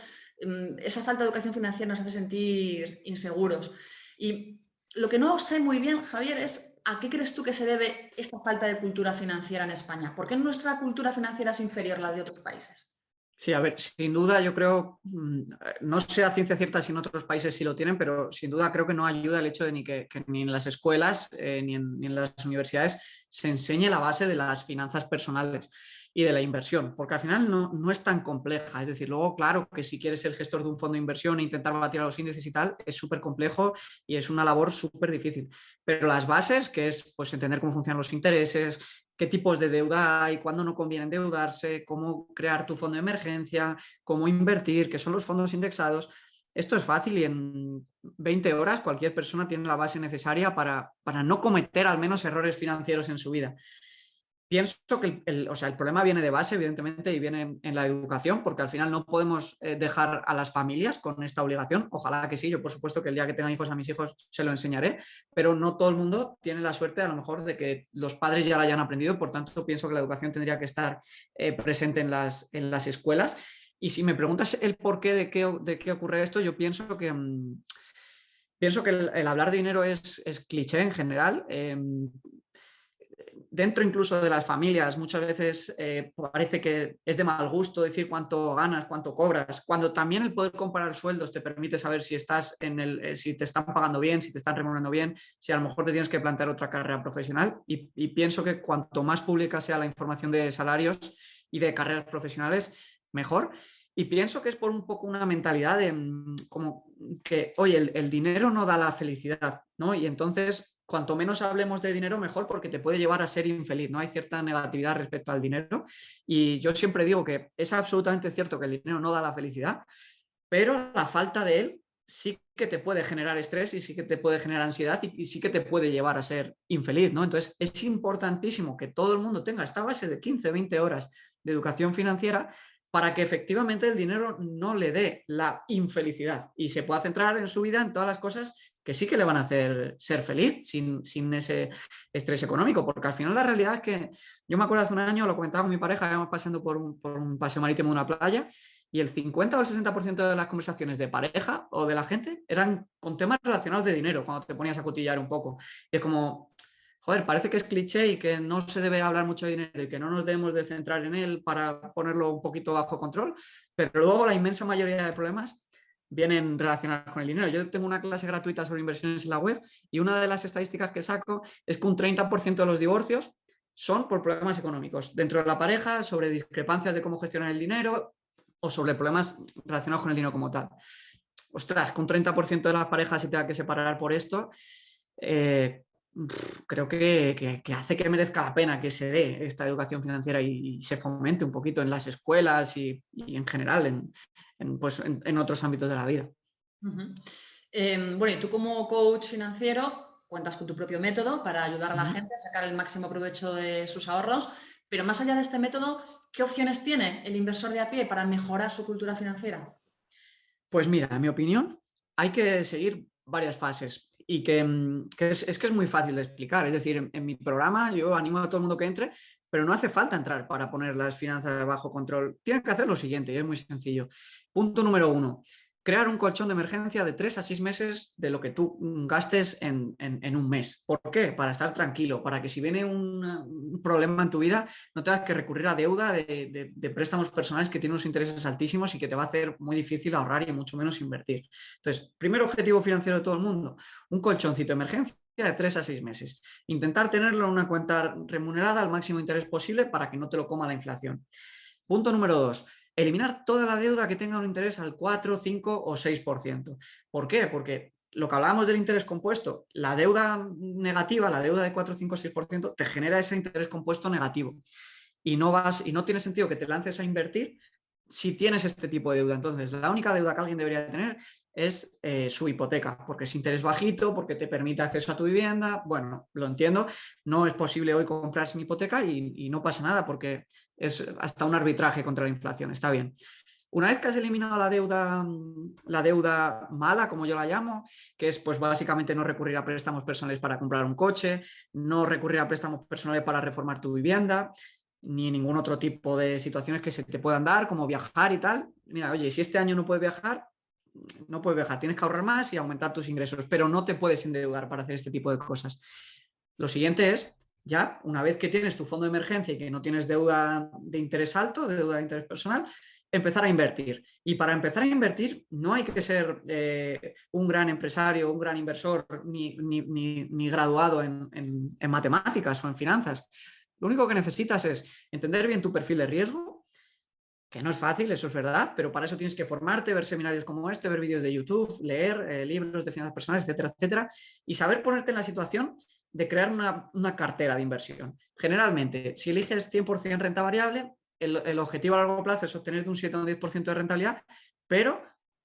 esa falta de educación financiera nos hace sentir inseguros. Y lo que no sé muy bien, Javier, es ¿a qué crees tú que se debe esta falta de cultura financiera en España? ¿Por qué nuestra cultura financiera es inferior a la de otros países? Sí, a ver, sin duda yo creo, no sé a ciencia cierta si en otros países sí lo tienen, pero sin duda creo que no ayuda el hecho de que ni en las escuelas ni en las universidades se enseñe la base de las finanzas personales y de la inversión, porque al final no es tan compleja. Es decir, luego, claro que si quieres ser el gestor de un fondo de inversión e intentar batir a los índices y tal, es súper complejo y es una labor súper difícil. Pero las bases, que es pues entender cómo funcionan los intereses, qué tipos de deuda hay, cuándo no conviene endeudarse, cómo crear tu fondo de emergencia, cómo invertir, qué son los fondos indexados. Esto es fácil y en 20 horas cualquier persona tiene la base necesaria para no cometer al menos errores financieros en su vida. Pienso que o sea, el problema viene de base, evidentemente, y viene en la educación, porque al final no podemos dejar a las familias con esta obligación. Ojalá que sí, yo por supuesto que el día que tengan hijos a mis hijos se lo enseñaré, pero no todo el mundo tiene la suerte a lo mejor de que los padres ya la hayan aprendido, por tanto pienso que la educación tendría que estar presente en las escuelas. Y si me preguntas el porqué de qué ocurre esto, yo pienso que... pienso que el hablar de dinero es cliché en general. Dentro incluso de las familias muchas veces parece que es de mal gusto decir cuánto ganas, cuánto cobras, cuando también el poder comparar sueldos te permite saber si estás si te están pagando bien, si te están remunerando bien, si a lo mejor te tienes que plantear otra carrera profesional y pienso que cuanto más pública sea la información de salarios y de carreras profesionales, mejor. Y pienso que es por un poco una mentalidad de como que, oye, el dinero no da la felicidad, ¿no? Y entonces, cuanto menos hablemos de dinero, mejor, porque te puede llevar a ser infeliz, ¿no? Hay cierta negatividad respecto al dinero. Y yo siempre digo que es absolutamente cierto que el dinero no da la felicidad, pero la falta de él sí que te puede generar estrés y sí que te puede generar ansiedad y sí que te puede llevar a ser infeliz, ¿no? Entonces, es importantísimo que todo el mundo tenga esta base de 15, 20 horas de educación financiera para que efectivamente el dinero no le dé la infelicidad y se pueda centrar en su vida en todas las cosas que sí que le van a hacer ser feliz sin ese estrés económico, porque al final la realidad es que yo me acuerdo hace un año, lo comentaba con mi pareja, íbamos pasando por un paseo marítimo de una playa y el 50 o el 60% de las conversaciones de pareja o de la gente eran con temas relacionados de dinero, cuando te ponías a cotillar un poco. Y es como, joder, parece que es cliché y que no se debe hablar mucho de dinero y que no nos debemos de centrar en él para ponerlo un poquito bajo control, pero luego la inmensa mayoría de problemas vienen relacionados con el dinero. Yo tengo una clase gratuita sobre inversiones en la web y una de las estadísticas que saco es que un 30% de los divorcios son por problemas económicos dentro de la pareja, sobre discrepancias de cómo gestionar el dinero o sobre problemas relacionados con el dinero como tal. Ostras, que un 30% de las parejas se tenga que separar por esto, creo que hace que merezca la pena que se dé esta educación financiera y se fomente un poquito en las escuelas y en general en otros ámbitos de la vida. Uh-huh. Bueno, y tú como coach financiero cuentas con tu propio método para ayudar a la gente a sacar el máximo provecho de sus ahorros, pero más allá de este método, ¿qué opciones tiene el inversor de a pie para mejorar su cultura financiera? Pues mira, en mi opinión, hay que seguir varias fases y que es muy fácil de explicar. Es decir, en mi programa yo animo a todo el mundo que entre, pero no hace falta entrar para poner las finanzas bajo control. Tienen que hacer lo siguiente y es muy sencillo. Punto número 1. Crear un colchón de emergencia de 3 a 6 meses de lo que tú gastes en un mes. ¿Por qué? Para estar tranquilo, para que si viene un problema en tu vida no tengas que recurrir a deuda de préstamos personales que tienen unos intereses altísimos y que te va a hacer muy difícil ahorrar y mucho menos invertir. Entonces, primer objetivo financiero de todo el mundo, un colchoncito de emergencia de 3 a 6 meses. Intentar tenerlo en una cuenta remunerada al máximo interés posible para que no te lo coma la inflación. Punto número 2. Eliminar toda la deuda que tenga un interés al 4, 5 o 6%. ¿Por qué? Porque lo que hablábamos del interés compuesto, la deuda negativa, la deuda de 4, 5, 6%, te genera ese interés compuesto negativo. Y no tiene sentido que te lances a invertir si tienes este tipo de deuda. Entonces, la única deuda que alguien debería tener es su hipoteca, porque es interés bajito, porque te permite acceso a tu vivienda. Bueno, lo entiendo, no es posible hoy comprar sin hipoteca y no pasa nada porque es hasta un arbitraje contra la inflación, está bien. Una vez que has eliminado la deuda mala, como yo la llamo, que es pues básicamente no recurrir a préstamos personales para comprar un coche, no recurrir a préstamos personales para reformar tu vivienda, ni ningún otro tipo de situaciones que se te puedan dar, como viajar y tal. Mira, oye, si este año no puedes viajar, no puedes viajar, tienes que ahorrar más y aumentar tus ingresos, pero no te puedes endeudar para hacer este tipo de cosas. Lo siguiente es, ya, una vez que tienes tu fondo de emergencia y que no tienes deuda de interés alto, deuda de interés personal, empezar a invertir. Y para empezar a invertir no hay que ser un gran empresario, un gran inversor, ni graduado en matemáticas o en finanzas. Lo único que necesitas es entender bien tu perfil de riesgo, que no es fácil, eso es verdad, pero para eso tienes que formarte, ver seminarios como este, ver vídeos de YouTube, leer libros de finanzas personales, etcétera, etcétera, y saber ponerte en la situación de crear una cartera de inversión. Generalmente, si eliges 100% renta variable, el objetivo a largo plazo es obtener de un 7 o un 10% de rentabilidad, pero,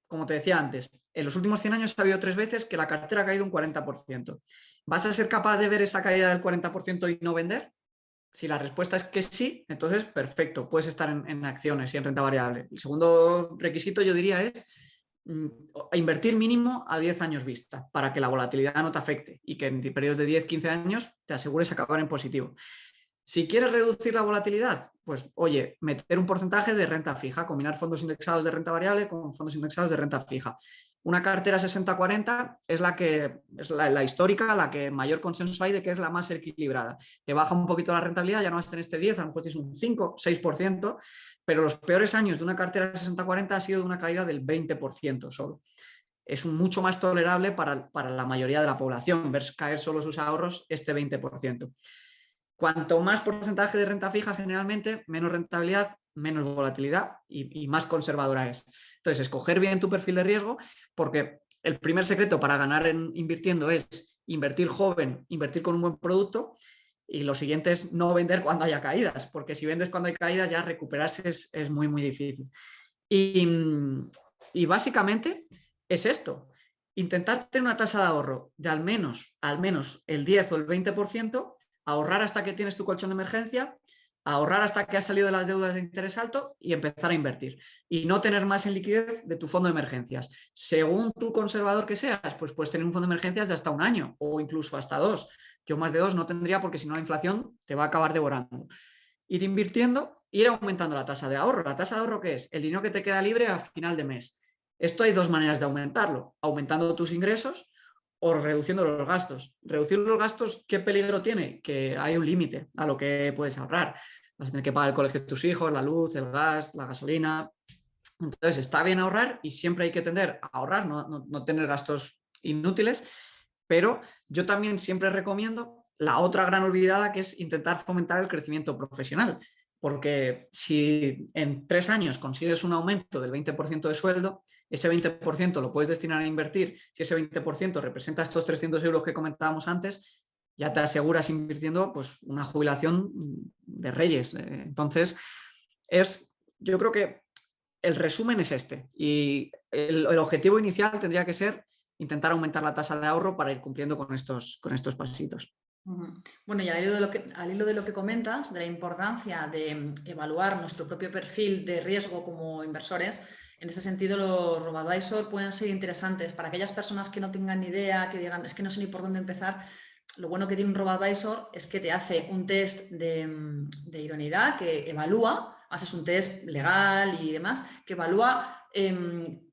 como te decía antes, en los últimos 100 años ha habido 3 veces que la cartera ha caído un 40%. ¿Vas a ser capaz de ver esa caída del 40% y no vender? Si la respuesta es que sí, entonces perfecto, puedes estar en acciones y en renta variable. El segundo requisito, yo diría, es invertir mínimo a 10 años vista para que la volatilidad no te afecte y que en periodos de 10-15 años te asegures acabar en positivo. Si quieres reducir la volatilidad, pues oye, meter un porcentaje de renta fija, combinar fondos indexados de renta variable con fondos indexados de renta fija. Una cartera 60-40 es la histórica, la que mayor consenso hay de que es la más equilibrada. Te baja un poquito la rentabilidad, ya no vas a tener este 10, a lo mejor tienes un 5-6%, pero los peores años de una cartera 60-40 ha sido de una caída del 20% solo. Es mucho más tolerable para la mayoría de la población ver caer solo sus ahorros este 20%. Cuanto más porcentaje de renta fija, generalmente, menos rentabilidad, menos volatilidad y más conservadora es. Entonces, escoger bien tu perfil de riesgo, porque el primer secreto para ganar invirtiendo es invertir joven, invertir con un buen producto, y lo siguiente es no vender cuando haya caídas, porque si vendes cuando hay caídas ya recuperarse es muy, muy difícil. Y básicamente es esto, intentar tener una tasa de ahorro de al menos el 10 o el 20%, ahorrar hasta que tienes tu colchón de emergencia, ahorrar hasta que has salido de las deudas de interés alto y empezar a invertir. Y no tener más en liquidez de tu fondo de emergencias. Según tu conservador que seas, pues puedes tener un fondo de emergencias de hasta 1 año o incluso hasta 2. Yo más de 2 no tendría porque si no la inflación te va a acabar devorando. Ir invirtiendo, ir aumentando la tasa de ahorro. ¿La tasa de ahorro qué es? El dinero que te queda libre a final de mes. Esto hay 2 maneras de aumentarlo. Aumentando tus ingresos o reduciendo los gastos. Reducir los gastos, ¿qué peligro tiene? Que hay un límite a lo que puedes ahorrar. Vas a tener que pagar el colegio de tus hijos, la luz, el gas, la gasolina. Entonces está bien ahorrar y siempre hay que tender a ahorrar, no tener gastos inútiles, pero yo también siempre recomiendo la otra gran olvidada, que es intentar fomentar el crecimiento profesional, porque si en 3 años consigues un aumento del 20% de sueldo, ese 20% lo puedes destinar a invertir. Si ese 20% representa estos 300 euros que comentábamos antes, ya te aseguras invirtiendo pues, una jubilación de reyes. Entonces, yo creo que el resumen es este, y el objetivo inicial tendría que ser intentar aumentar la tasa de ahorro para ir cumpliendo con estos pasitos. Bueno, y al hilo de lo que comentas, de la importancia de evaluar nuestro propio perfil de riesgo como inversores, en este sentido los robo-advisor pueden ser interesantes para aquellas personas que no tengan ni idea, que digan, es que no sé ni por dónde empezar. Lo bueno que tiene un robo-advisor es que te hace un test de idoneidad que evalúa, haces un test legal y demás, que evalúa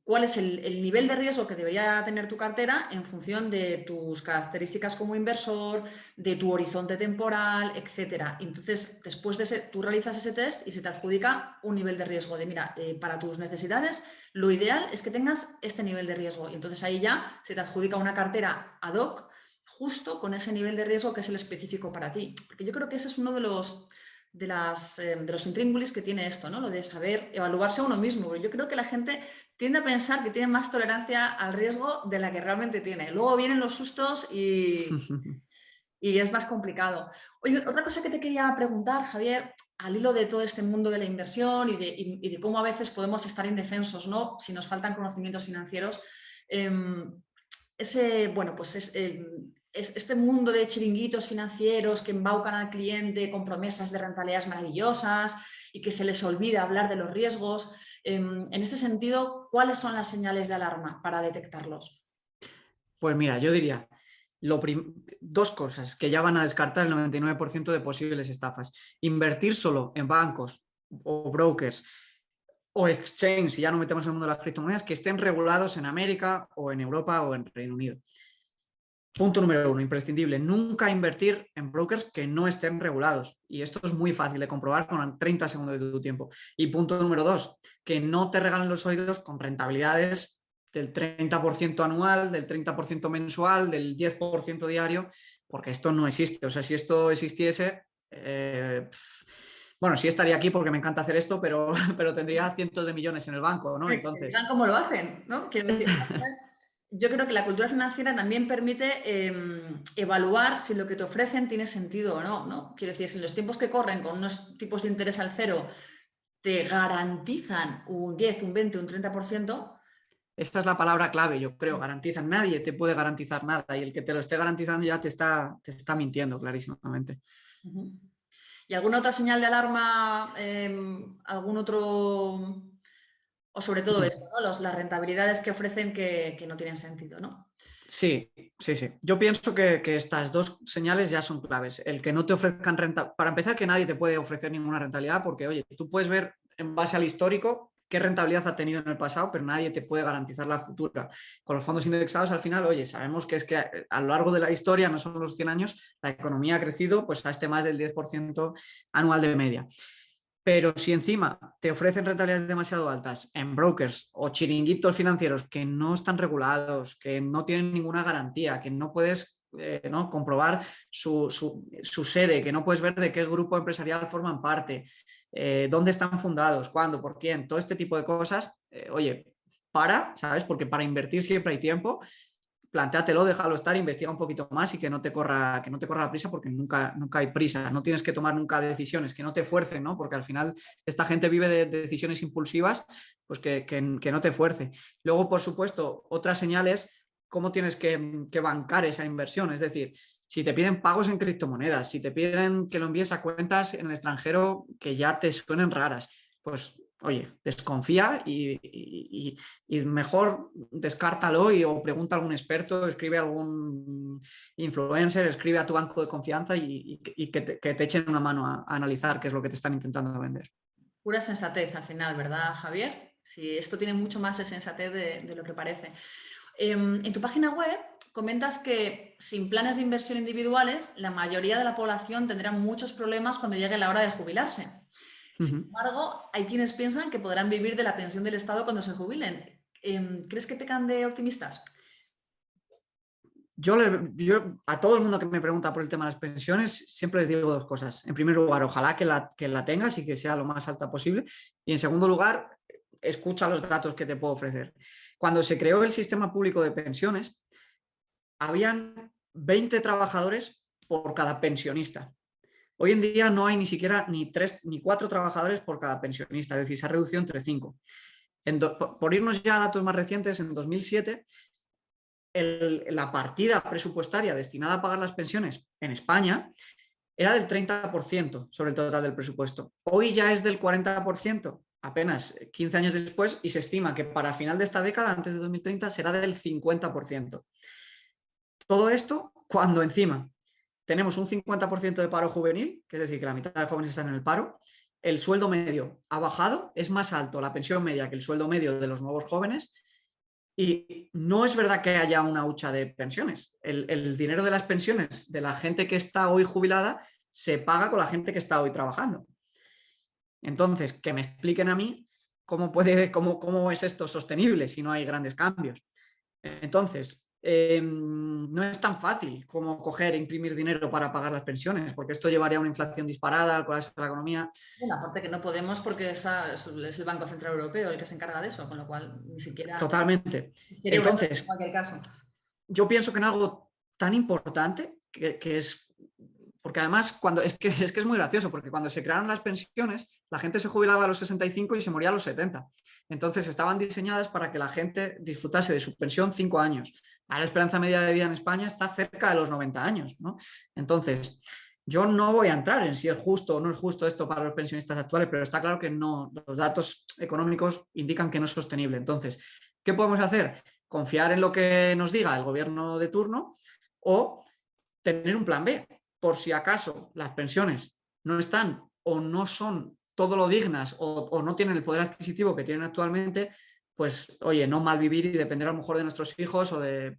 cuál es el nivel de riesgo que debería tener tu cartera en función de tus características como inversor, de tu horizonte temporal, etcétera. Entonces, después de tú realizas ese test y se te adjudica un nivel de riesgo de, mira, para tus necesidades, lo ideal es que tengas este nivel de riesgo. Y entonces ahí ya se te adjudica una cartera ad hoc justo con ese nivel de riesgo que es el específico para ti. Porque yo creo que ese es uno de los intríngulis que tiene esto, ¿no? Lo de saber evaluarse a uno mismo. Yo creo que la gente tiende a pensar que tiene más tolerancia al riesgo de la que realmente tiene. Luego vienen los sustos y es más complicado. Oye, otra cosa que te quería preguntar, Javier, al hilo de todo este mundo de la inversión y de cómo a veces podemos estar indefensos, ¿no? Si nos faltan conocimientos financieros, este mundo de chiringuitos financieros que embaucan al cliente con promesas de rentabilidades maravillosas y que se les olvida hablar de los riesgos. En este sentido, ¿cuáles son las señales de alarma para detectarlos? Pues mira, yo diría 2 cosas que ya van a descartar el 99% de posibles estafas. Invertir solo en bancos o brokers o exchange, si ya no metemos en el mundo de las criptomonedas, que estén regulados en América o en Europa o en Reino Unido. Punto número 1, imprescindible, nunca invertir en brokers que no estén regulados. Y esto es muy fácil de comprobar con 30 segundos de tu tiempo. Y punto número 2, que no te regalen los oídos con rentabilidades del 30% anual, del 30% mensual, del 10% diario, porque esto no existe. O sea, si esto existiese, bueno, sí estaría aquí porque me encanta hacer esto, pero tendría cientos de millones en el banco, ¿no? Que Entonces... digan cómo lo hacen, ¿no? Quiero decir, yo creo que la cultura financiera también permite evaluar si lo que te ofrecen tiene sentido o no, ¿no? Quiero decir, si en los tiempos que corren con unos tipos de interés al cero te garantizan un 10, un 20, un 30%, Esa es la palabra clave, yo creo, garantizan. Nadie te puede garantizar nada y el que te lo esté garantizando ya te está mintiendo clarísimamente. Ujú. ¿Y alguna otra señal de alarma? ¿Algún otro? O sobre todo Mm. esto, ¿no? Las rentabilidades que ofrecen que no tienen sentido, ¿no? Sí, sí, sí. Yo pienso que estas dos señales ya son claves. El que no te ofrezcan renta, para empezar, que nadie te puede ofrecer ninguna rentabilidad, porque, oye, tú puedes ver en base al histórico qué rentabilidad ha tenido en el pasado, pero nadie te puede garantizar la futura. Con los fondos indexados, al final, oye, sabemos que es que a lo largo de la historia, no son los 100 años, la economía ha crecido pues a más del 10% anual de media. Pero si encima te ofrecen rentabilidades demasiado altas en brokers o chiringuitos financieros que no están regulados, que no tienen ninguna garantía, que no puedes ¿no? comprobar su sede, que no puedes ver de qué grupo empresarial forman parte, dónde están fundados, cuándo, por quién, todo este tipo de cosas, oye, ¿sabes? Porque para invertir siempre hay tiempo. Plantéatelo, déjalo estar, investiga un poquito más y que no te corra la prisa porque nunca hay prisa, no tienes que tomar nunca decisiones, que no te fuercen, ¿no? Porque al final esta gente vive de decisiones impulsivas, pues que no te fuerce. Luego, por supuesto, otra señal es cómo tienes que bancar esa inversión, es decir, si te piden pagos en criptomonedas, si te piden que lo envíes a cuentas en el extranjero que ya te suenen raras, pues oye, desconfía y mejor descártalo o pregunta a algún experto, escribe a algún influencer, escribe a tu banco de confianza y que te echen una mano a analizar qué es lo que te están intentando vender. Pura sensatez al final, ¿verdad, Javier? Sí, esto tiene mucho más de sensatez de lo que parece. En tu página web comentas que sin planes de inversión individuales, la mayoría de la población tendrá muchos problemas cuando llegue la hora de jubilarse. Sin embargo, hay quienes piensan que podrán vivir de la pensión del Estado cuando se jubilen. ¿Crees que pecan de optimistas? Yo a todo el mundo que me pregunta por el tema de las pensiones, siempre les digo dos cosas. En primer lugar, ojalá que la tengas y que sea lo más alta posible. Y en segundo lugar, escucha los datos que te puedo ofrecer. Cuando se creó el sistema público de pensiones, habían 20 trabajadores por cada pensionista. Hoy en día no hay ni siquiera ni 3 ni 4 trabajadores por cada pensionista, es decir, se ha reducido entre 5. Por irnos ya a datos más recientes, en 2007 la partida presupuestaria destinada a pagar las pensiones en España era del 30% sobre el total del presupuesto. Hoy ya es del 40%, apenas 15 años después, y se estima que para final de esta década, antes de 2030, será del 50%. Todo esto cuando encima tenemos un 50% de paro juvenil, que es decir, que la mitad de jóvenes están en el paro, el sueldo medio ha bajado, es más alto la pensión media que el sueldo medio de los nuevos jóvenes, y no es verdad que haya una hucha de pensiones. El dinero de las pensiones de la gente que está hoy jubilada se paga con la gente que está hoy trabajando. Entonces, que me expliquen a mí cómo es esto sostenible si no hay grandes cambios. Entonces, no es tan fácil como coger e imprimir dinero para pagar las pensiones, porque esto llevaría a una inflación disparada, al colapso de la economía. Bueno, aparte que no podemos porque es el Banco Central Europeo el que se encarga de eso, con lo cual ni siquiera Totalmente. sería una en Entonces, cualquier caso. yo pienso que en algo tan importante que es. Porque además, es muy gracioso, porque cuando se crearon las pensiones, la gente se jubilaba a los 65 y se moría a los 70. Entonces estaban diseñadas para que la gente disfrutase de su pensión 5 años. Ahora la esperanza media de vida en España está cerca de los 90 años, ¿no? Entonces, yo no voy a entrar en si es justo o no es justo esto para los pensionistas actuales, pero está claro que no, los datos económicos indican que no es sostenible. Entonces, ¿qué podemos hacer? Confiar en lo que nos diga el gobierno de turno o tener un plan B por si acaso las pensiones no están o no son todo lo dignas o no tienen el poder adquisitivo que tienen actualmente, pues oye, no malvivir y depender a lo mejor de nuestros hijos o de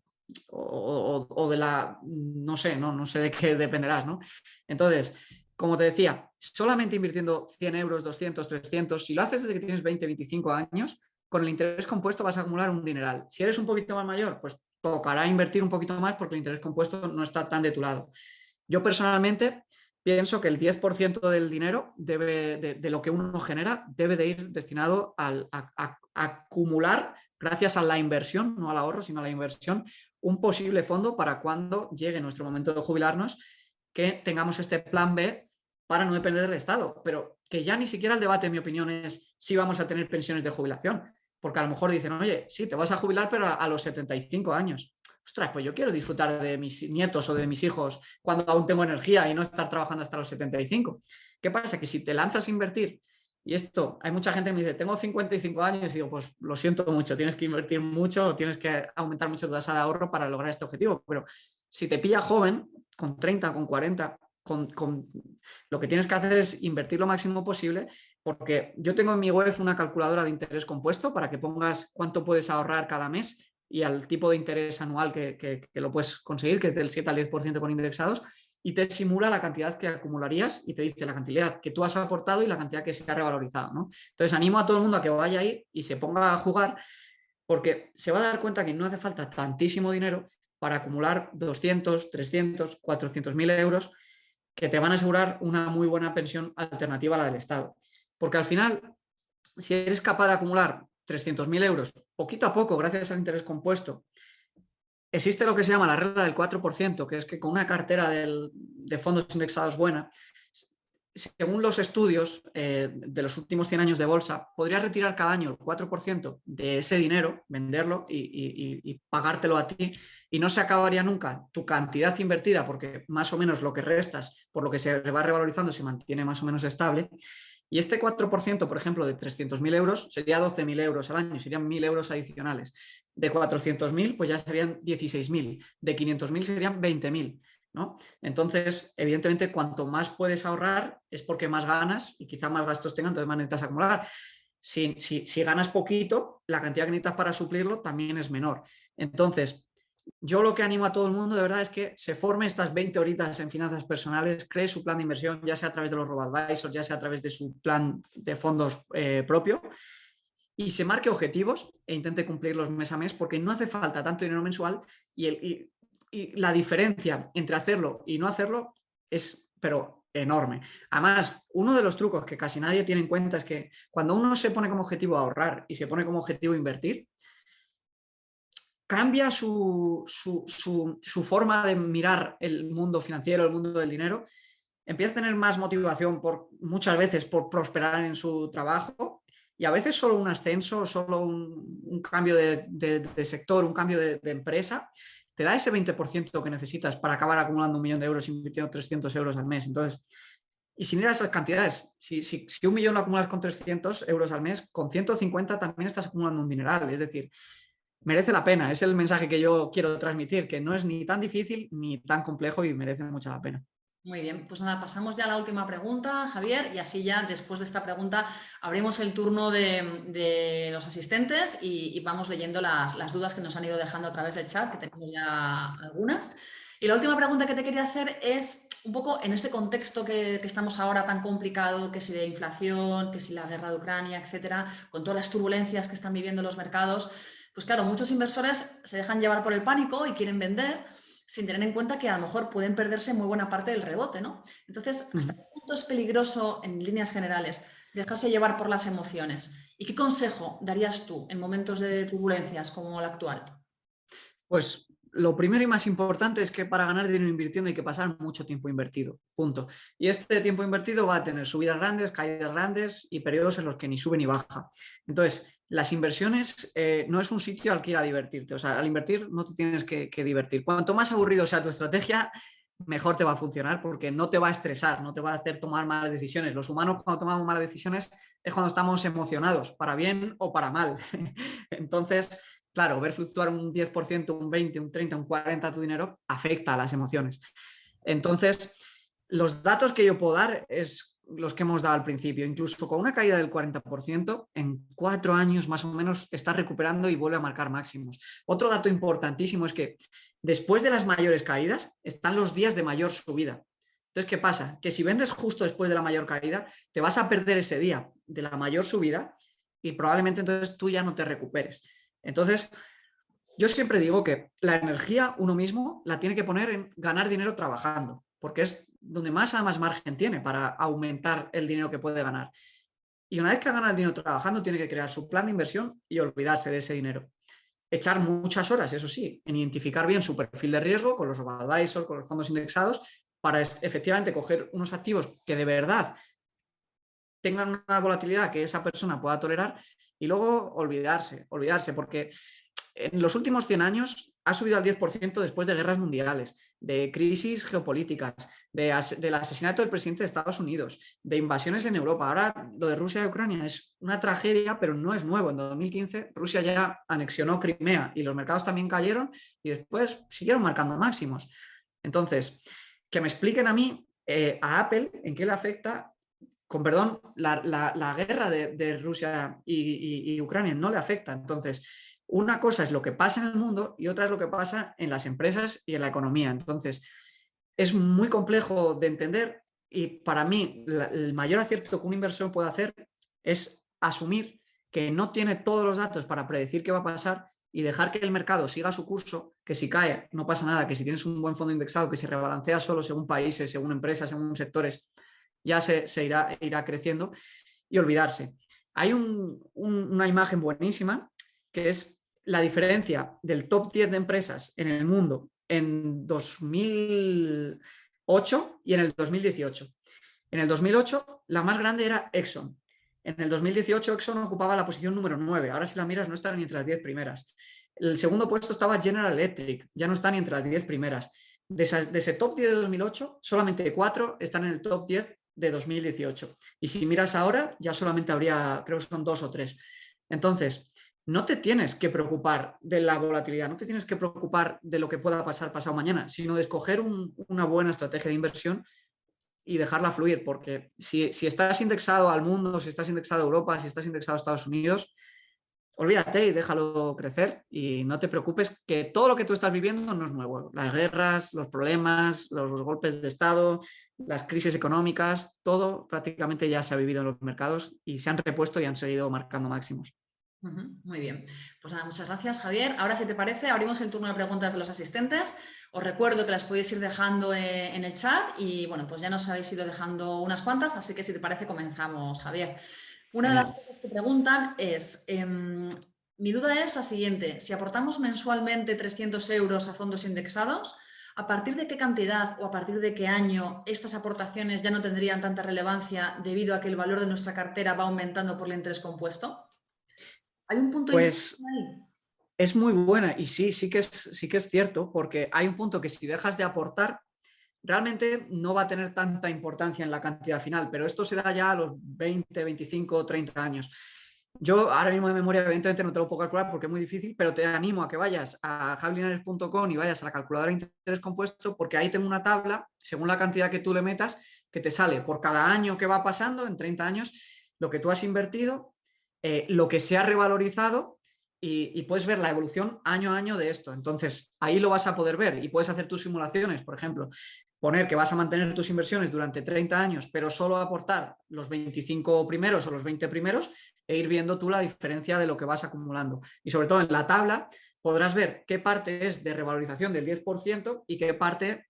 la, no sé de qué dependerás, ¿no? Entonces, como te decía, solamente invirtiendo 100 euros, 200, 300, si lo haces desde que tienes 20, 25 años, con el interés compuesto vas a acumular un dineral. Si eres un poquito más mayor, pues tocará invertir un poquito más porque el interés compuesto no está tan de tu lado. Yo personalmente pienso que el 10% del dinero de lo que uno genera debe de ir destinado a acumular, gracias a la inversión, no al ahorro, sino a la inversión, un posible fondo para cuando llegue nuestro momento de jubilarnos, que tengamos este plan B para no depender del Estado. Pero que ya ni siquiera el debate, en mi opinión, es si vamos a tener pensiones de jubilación. porque a lo mejor dicen, oye, sí, te vas a jubilar, pero a los 75 años. Ostras, pues yo quiero disfrutar de mis nietos o de mis hijos cuando aún tengo energía y no estar trabajando hasta los 75. ¿Qué pasa? Que si te lanzas a invertir, y esto, hay mucha gente que me dice, tengo 55 años, y digo, pues lo siento mucho, tienes que invertir mucho o tienes que aumentar mucho tu tasa de ahorro para lograr este objetivo. Pero si te pilla joven, con 30, con 40, lo que tienes que hacer es invertir lo máximo posible, porque yo tengo en mi web una calculadora de interés compuesto para que pongas cuánto puedes ahorrar cada mes y al tipo de interés anual que lo puedes conseguir, que es del 7 al 10% con indexados, y te simula la cantidad que acumularías y te dice la cantidad que tú has aportado y la cantidad que se ha revalorizado, ¿no? Entonces animo a todo el mundo a que vaya ahí y se ponga a jugar, porque se va a dar cuenta que no hace falta tantísimo dinero para acumular 200, 300, 400.000 euros que te van a asegurar una muy buena pensión alternativa a la del Estado. Porque al final, si eres capaz de acumular 300.000 euros poquito a poco gracias al interés compuesto, existe lo que se llama la regla del 4%, que es que con una cartera de fondos indexados buena, según los estudios de los últimos 100 años de bolsa, podrías retirar cada año el 4% de ese dinero, venderlo y pagártelo a ti, y no se acabaría nunca tu cantidad invertida, porque más o menos lo que restas, por lo que se va revalorizando, se mantiene más o menos estable. Y este 4%, por ejemplo, de 300.000 euros, sería 12.000 euros al año, serían 1.000 euros adicionales. De 400.000, pues ya serían 16.000. De 500.000 serían 20.000. ¿no? Entonces, evidentemente, cuanto más puedes ahorrar es porque más ganas y quizá más gastos tengan, entonces más necesitas acumular. Si ganas poquito, la cantidad que necesitas para suplirlo también es menor. Entonces, yo lo que animo a todo el mundo de verdad es que se forme estas 20 horitas en finanzas personales, cree su plan de inversión, ya sea a través de los robo-advisors, ya sea a través de su plan de fondos propio, y se marque objetivos e intente cumplirlos mes a mes, porque no hace falta tanto dinero mensual y la diferencia entre hacerlo y no hacerlo es, pero enorme. Además, uno de los trucos que casi nadie tiene en cuenta es que cuando uno se pone como objetivo ahorrar y se pone como objetivo invertir, cambia su forma de mirar el mundo financiero, el mundo del dinero, empieza a tener más motivación muchas veces por prosperar en su trabajo, y a veces solo un ascenso, solo un cambio de sector, un cambio de empresa, te da ese 20% que necesitas para acabar acumulando 1.000.000 de euros invirtiendo 300 euros al mes. Entonces, y si miras esas cantidades, si 1.000.000 lo acumulas con 300 euros al mes, con 150 también estás acumulando un dineral. Es decir, merece la pena. Es el mensaje que yo quiero transmitir, que no es ni tan difícil ni tan complejo y merece mucha la pena. Muy bien, pues nada, pasamos ya a la última pregunta, Javier, y así ya después de esta pregunta abrimos el turno de los asistentes y vamos leyendo las dudas que nos han ido dejando a través del chat, que tenemos ya algunas. Y la última pregunta que te quería hacer es un poco en este contexto que estamos ahora tan complicado, que si de inflación, que si la guerra de Ucrania, etcétera, con todas las turbulencias que están viviendo los mercados, pues claro, muchos inversores se dejan llevar por el pánico y quieren vender, sin tener en cuenta que a lo mejor pueden perderse muy buena parte del rebote, ¿no? Entonces, ¿hasta qué punto es peligroso, en líneas generales, dejarse llevar por las emociones? ¿Y qué consejo darías tú en momentos de turbulencias como la actual? Pues lo primero y más importante es que para ganar dinero invirtiendo hay que pasar mucho tiempo invertido, punto. Y este tiempo invertido va a tener subidas grandes, caídas grandes y periodos en los que ni sube ni baja. Entonces, las inversiones no es un sitio al que ir a divertirte. O sea, al invertir no te tienes que divertir. Cuanto más aburrido sea tu estrategia, mejor te va a funcionar, porque no te va a estresar, no te va a hacer tomar malas decisiones. Los humanos, cuando tomamos malas decisiones es cuando estamos emocionados, para bien o para mal. Entonces, claro, ver fluctuar un 10%, un 20%, un 30%, un 40% tu dinero afecta a las emociones. Entonces, los datos que yo puedo dar es los que hemos dado al principio. Incluso con una caída del 40%, en 4 años más o menos está recuperando y vuelve a marcar máximos. Otro dato importantísimo es que después de las mayores caídas están los días de mayor subida. Entonces, ¿qué pasa? Que si vendes justo después de la mayor caída, te vas a perder ese día de la mayor subida y probablemente entonces tú ya no te recuperes. Entonces, yo siempre digo que la energía uno mismo la tiene que poner en ganar dinero trabajando, porque es donde más además margen tiene para aumentar el dinero que puede ganar. Y una vez que gana el dinero trabajando, tiene que crear su plan de inversión y olvidarse de ese dinero. Echar muchas horas, eso sí, en identificar bien su perfil de riesgo con los robo-advisors, con los fondos indexados, para efectivamente coger unos activos que de verdad tengan una volatilidad que esa persona pueda tolerar, y luego olvidarse, porque en los últimos 100 años ha subido al 10% después de guerras mundiales, de crisis geopolíticas, del asesinato del presidente de Estados Unidos, de invasiones en Europa. Ahora lo de Rusia y Ucrania es una tragedia, pero no es nuevo. En 2015 Rusia ya anexionó Crimea y los mercados también cayeron y después siguieron marcando máximos. Entonces, que me expliquen a mí, a Apple, en qué le afecta, con perdón, la guerra de Rusia y Ucrania no le afecta. Entonces, una cosa es lo que pasa en el mundo y otra es lo que pasa en las empresas y en la economía. Entonces, es muy complejo de entender y para mí el mayor acierto que un inversor puede hacer es asumir que no tiene todos los datos para predecir qué va a pasar y dejar que el mercado siga su curso, que si cae no pasa nada, que si tienes un buen fondo indexado, que se rebalancea solo según países, según empresas, según sectores, ya se irá creciendo y olvidarse. Hay una imagen buenísima que es la diferencia del top 10 de empresas en el mundo en 2008 y en el 2018. En el 2008 la más grande era Exxon. En el 2018 Exxon ocupaba la posición número 9. Ahora si la miras no está ni entre las 10 primeras. El segundo puesto estaba General Electric. Ya no está ni entre las 10 primeras. De ese top 10 de 2008, solamente 4 están en el top 10 de 2018. Y si miras ahora, ya solamente habría, creo que son 2 o 3. Entonces, no te tienes que preocupar de la volatilidad, no te tienes que preocupar de lo que pueda pasar pasado mañana, sino de escoger una buena estrategia de inversión y dejarla fluir, porque si estás indexado al mundo, si estás indexado a Europa, si estás indexado a Estados Unidos, olvídate y déjalo crecer y no te preocupes que todo lo que tú estás viviendo no es nuevo. Las guerras, los problemas, los golpes de Estado, las crisis económicas, todo prácticamente ya se ha vivido en los mercados y se han repuesto y han seguido marcando máximos. Muy bien, pues nada, muchas gracias, Javier. Ahora, si te parece, abrimos el turno de preguntas de los asistentes. Os recuerdo que las podéis ir dejando en el chat y bueno, pues ya nos habéis ido dejando unas cuantas, así que si te parece comenzamos, Javier. Una de las cosas que preguntan es, mi duda es la siguiente, si aportamos mensualmente 300 euros a fondos indexados, ¿a partir de qué cantidad o a partir de qué año estas aportaciones ya no tendrían tanta relevancia debido a que el valor de nuestra cartera va aumentando por el interés compuesto? ¿Hay un punto de Pues ahí? es muy buena y sí que es cierto, porque hay un punto que si dejas de aportar, realmente no va a tener tanta importancia en la cantidad final, pero esto se da ya a los 20, 25, 30 años. Yo ahora mismo de memoria evidentemente no te lo puedo calcular porque es muy difícil, pero te animo a que vayas a javlinares.com y vayas a la calculadora de interés compuesto, porque ahí tengo una tabla, según la cantidad que tú le metas, que te sale por cada año que va pasando, en 30 años, lo que tú has invertido, lo que se ha revalorizado y puedes ver la evolución año a año de esto. Entonces, ahí lo vas a poder ver y puedes hacer tus simulaciones, por ejemplo, poner que vas a mantener tus inversiones durante 30 años, pero solo aportar los 25 primeros o los 20 primeros e ir viendo tú la diferencia de lo que vas acumulando. Y sobre todo en la tabla podrás ver qué parte es de revalorización del 10% y qué parte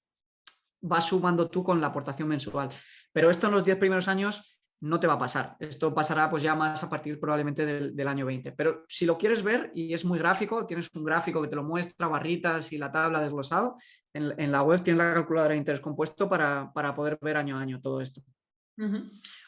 vas sumando tú con la aportación mensual. Pero esto en los 10 primeros años no te va a pasar. Esto pasará pues ya más a partir probablemente del año 20. Pero si lo quieres ver y es muy gráfico, tienes un gráfico que te lo muestra, barritas y la tabla desglosado, en la web tienes la calculadora de interés compuesto para poder ver año a año todo esto.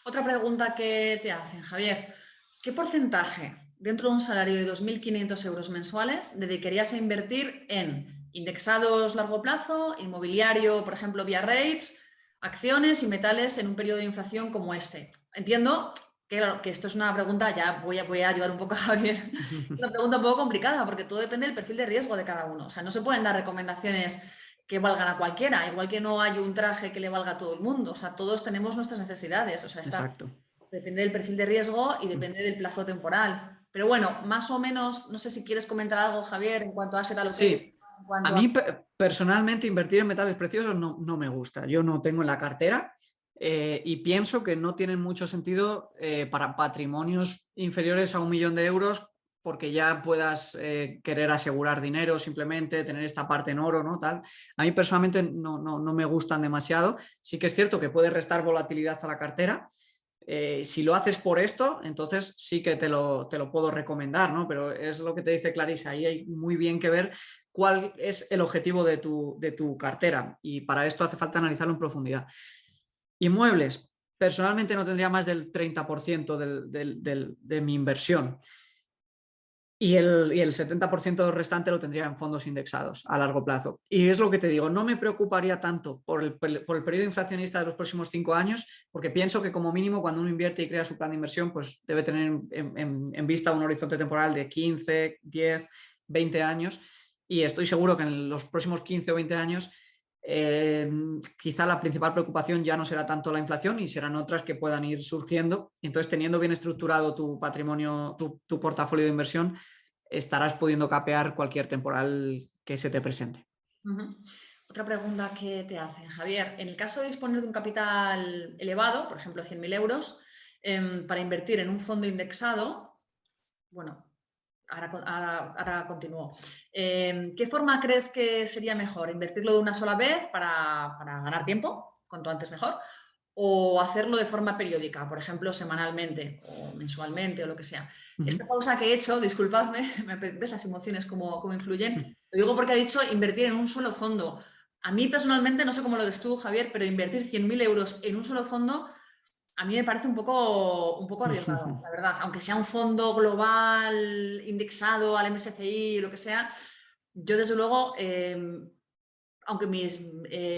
Otra pregunta que te hacen, Javier. ¿Qué porcentaje dentro de un salario de 2.500 euros mensuales dedicarías a invertir en indexados largo plazo, inmobiliario, por ejemplo, vía rates, acciones y metales en un periodo de inflación como este? Entiendo que, claro, que esto es una pregunta, ya voy a ayudar un poco a Javier, es una pregunta un poco complicada porque todo depende del perfil de riesgo de cada uno. O sea, no se pueden dar recomendaciones que valgan a cualquiera, igual que no hay un traje que le valga a todo el mundo. O sea, todos tenemos nuestras necesidades. O sea, Exacto. depende del perfil de riesgo y depende del plazo temporal. Pero bueno, más o menos, no sé si quieres comentar algo, Javier, en cuanto a asset allocation, Sí, en a cuanto a... mí personalmente invertir en metales preciosos no me gusta. Yo no tengo en la cartera y pienso que no tienen mucho sentido para patrimonios inferiores a 1 millón de euros porque ya puedas querer asegurar dinero simplemente, tener esta parte en oro, ¿no? Tal. A mí personalmente no me gustan demasiado. Sí que es cierto que puede restar volatilidad a la cartera. Si lo haces por esto, entonces sí que te lo puedo recomendar, ¿no? Pero es lo que te dice Clarisa, ahí hay muy bien que ver cuál es el objetivo de tu cartera y para esto hace falta analizarlo en profundidad. Inmuebles, personalmente no tendría más del 30% de mi inversión. y el 70% restante lo tendría en fondos indexados a largo plazo. Y es lo que te digo, no me preocuparía tanto por el periodo inflacionista de los próximos 5 años, porque pienso que como mínimo cuando uno invierte y crea su plan de inversión, pues debe tener en vista un horizonte temporal de 15, 10, 20 años. Y estoy seguro que en los próximos 15 o 20 años quizá la principal preocupación ya no será tanto la inflación y serán otras que puedan ir surgiendo. Entonces, teniendo bien estructurado tu patrimonio, tu portafolio de inversión, estarás pudiendo capear cualquier temporal que se te presente. Ujú. Otra pregunta que te hacen, Javier. En el caso de disponer de un capital elevado, por ejemplo 100.000 euros, para invertir en un fondo indexado, bueno, ahora continúo. ¿Qué forma crees que sería mejor? ¿Invertirlo de una sola vez para ganar tiempo? Cuanto antes mejor. ¿O hacerlo de forma periódica? Por ejemplo, semanalmente o mensualmente o lo que sea. Esta pausa que he hecho, disculpadme, ves las emociones cómo influyen. Lo digo porque ha dicho invertir en un solo fondo. A mí personalmente, no sé cómo lo ves tú, Javier, pero invertir 100.000 euros en un solo fondo a mí me parece un poco arriesgado, la verdad. Aunque sea un fondo global indexado al MSCI o lo que sea, yo desde luego, aunque mi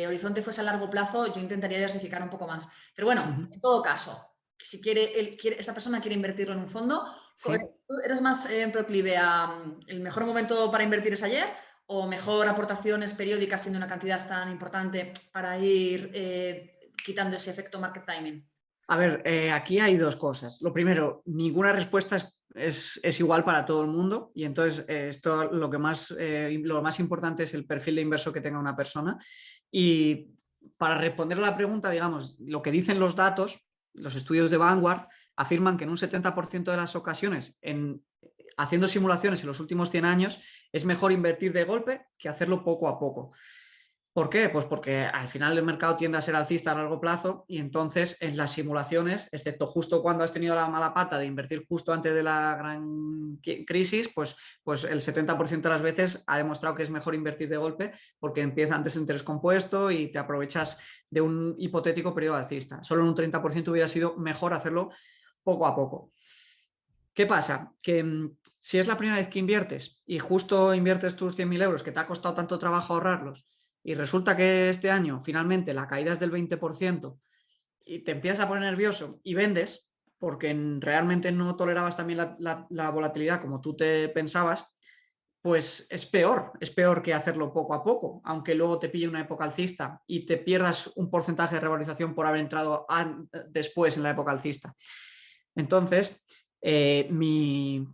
horizonte fuese a largo plazo, yo intentaría diversificar un poco más. Pero bueno, en todo caso, si esta persona quiere invertirlo en un fondo, Sí. ¿tú eres más proclive a el mejor momento para invertir es ayer o mejor aportaciones periódicas siendo una cantidad tan importante para ir quitando ese efecto market timing? A ver, aquí hay dos cosas. Lo primero, ninguna respuesta es igual para todo el mundo y entonces esto lo más importante es el perfil de inversor que tenga una persona. Y para responder a la pregunta, digamos, lo que dicen los datos, los estudios de Vanguard afirman que en un 70% de las ocasiones, haciendo simulaciones en los últimos 100 años, es mejor invertir de golpe que hacerlo poco a poco. ¿Por qué? Pues porque al final el mercado tiende a ser alcista a largo plazo y entonces en las simulaciones, excepto justo cuando has tenido la mala pata de invertir justo antes de la gran crisis, pues el 70% de las veces ha demostrado que es mejor invertir de golpe porque empieza antes el interés compuesto y te aprovechas de un hipotético periodo alcista. Solo en un 30% hubiera sido mejor hacerlo poco a poco. ¿Qué pasa? Que si es la primera vez que inviertes y justo inviertes tus 100.000 euros que te ha costado tanto trabajo ahorrarlos y resulta que este año finalmente la caída es del 20% y te empiezas a poner nervioso y vendes porque realmente no tolerabas también la volatilidad como tú te pensabas, pues es peor que hacerlo poco a poco, aunque luego te pille una época alcista y te pierdas un porcentaje de revalorización por haber entrado después en la época alcista. Entonces, mi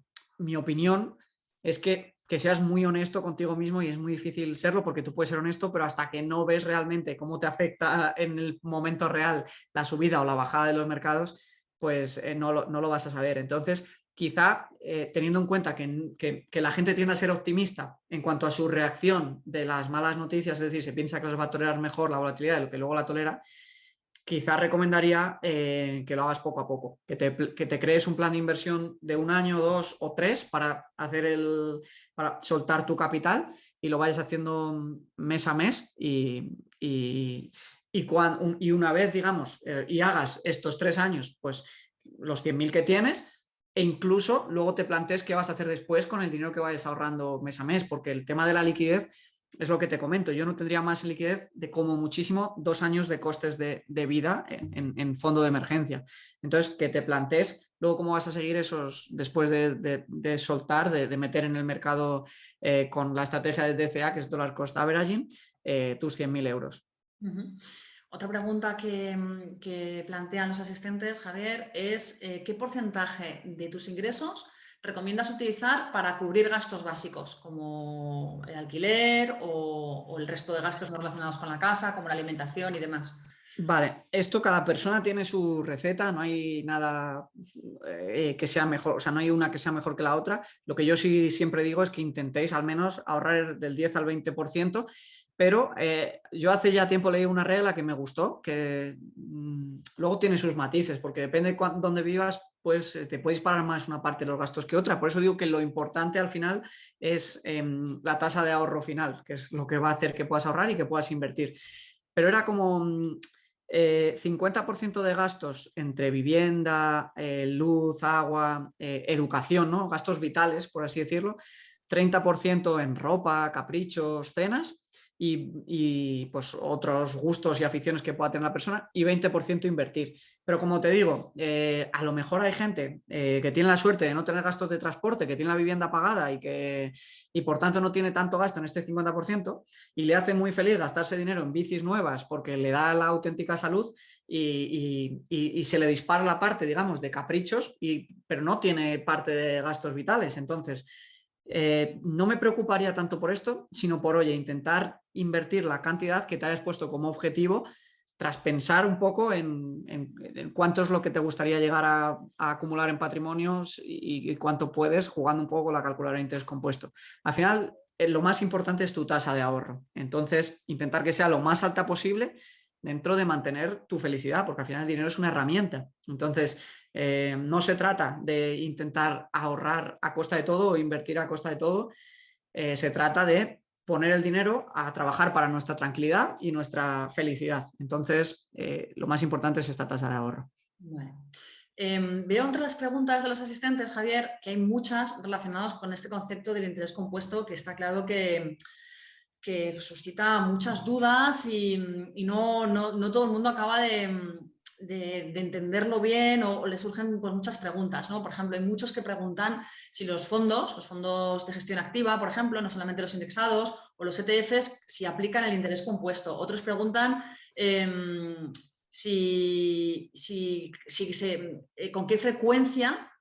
opinión es que seas muy honesto contigo mismo y es muy difícil serlo porque tú puedes ser honesto, pero hasta que no ves realmente cómo te afecta en el momento real la subida o la bajada de los mercados, pues no lo vas a saber. Entonces, quizá teniendo en cuenta que la gente tiende a ser optimista en cuanto a su reacción de las malas noticias, es decir, se piensa que les va a tolerar mejor la volatilidad de lo que luego la tolera, quizás recomendaría que lo hagas poco a poco, que te crees un plan de inversión de 1 año, 2 o 3 para soltar tu capital y lo vayas haciendo mes a mes y una vez, digamos, y hagas estos 3 años, pues los 100.000 que tienes e incluso luego te plantees qué vas a hacer después con el dinero que vayas ahorrando mes a mes, porque el tema de la liquidez es lo que te comento, yo no tendría más liquidez de como muchísimo 2 años de costes de vida en fondo de emergencia. Entonces, que te plantees luego cómo vas a seguir esos después de soltar, de meter en el mercado con la estrategia de DCA, que es Dollar Cost Averaging, tus 100.000 euros. Otra pregunta que plantean los asistentes, Javier, es ¿qué porcentaje de tus ingresos recomiendas utilizar para cubrir gastos básicos como el alquiler o el resto de gastos no relacionados con la casa, como la alimentación y demás? Vale, esto cada persona tiene su receta, no hay nada que sea mejor, o sea, no hay una que sea mejor que la otra. Lo que yo sí siempre digo es que intentéis al menos ahorrar del 10 al 20%, pero yo hace ya tiempo leí una regla que me gustó, que luego tiene sus matices, porque depende de dónde vivas, pues te puedes pagar más una parte de los gastos que otra. Por eso digo que lo importante al final es la tasa de ahorro final, que es lo que va a hacer que puedas ahorrar y que puedas invertir. Pero era como 50% de gastos entre vivienda, luz, agua, educación, ¿no? Gastos vitales, por así decirlo, 30% en ropa, caprichos, cenas y pues otros gustos y aficiones que pueda tener la persona y 20% invertir. Pero como te digo, a lo mejor hay gente que tiene la suerte de no tener gastos de transporte, que tiene la vivienda pagada y por tanto no tiene tanto gasto en este 50% y le hace muy feliz gastarse dinero en bicis nuevas porque le da la auténtica salud y se le dispara la parte, digamos, de caprichos, pero no tiene parte de gastos vitales. Entonces, no me preocuparía tanto por esto, sino por, oye, intentar invertir la cantidad que te hayas puesto como objetivo tras pensar un poco en cuánto es lo que te gustaría llegar a acumular en patrimonios y cuánto puedes, jugando un poco con la calculadora de interés compuesto. Al final, lo más importante es tu tasa de ahorro. Entonces, intentar que sea lo más alta posible dentro de mantener tu felicidad, porque al final el dinero es una herramienta. Entonces, no se trata de intentar ahorrar a costa de todo o invertir a costa de todo. Se trata de poner el dinero a trabajar para nuestra tranquilidad y nuestra felicidad. Entonces, lo más importante es esta tasa de ahorro. Vale. Veo entre las preguntas de los asistentes, Javier, que hay muchas relacionadas con este concepto del interés compuesto, que está claro que suscita muchas dudas y no todo el mundo acaba de entenderlo bien o le surgen pues, muchas preguntas, ¿no? Por ejemplo, hay muchos que preguntan si los fondos de gestión activa, por ejemplo, no solamente los indexados o los ETFs, si aplican el interés compuesto. Otros preguntan con qué frecuencia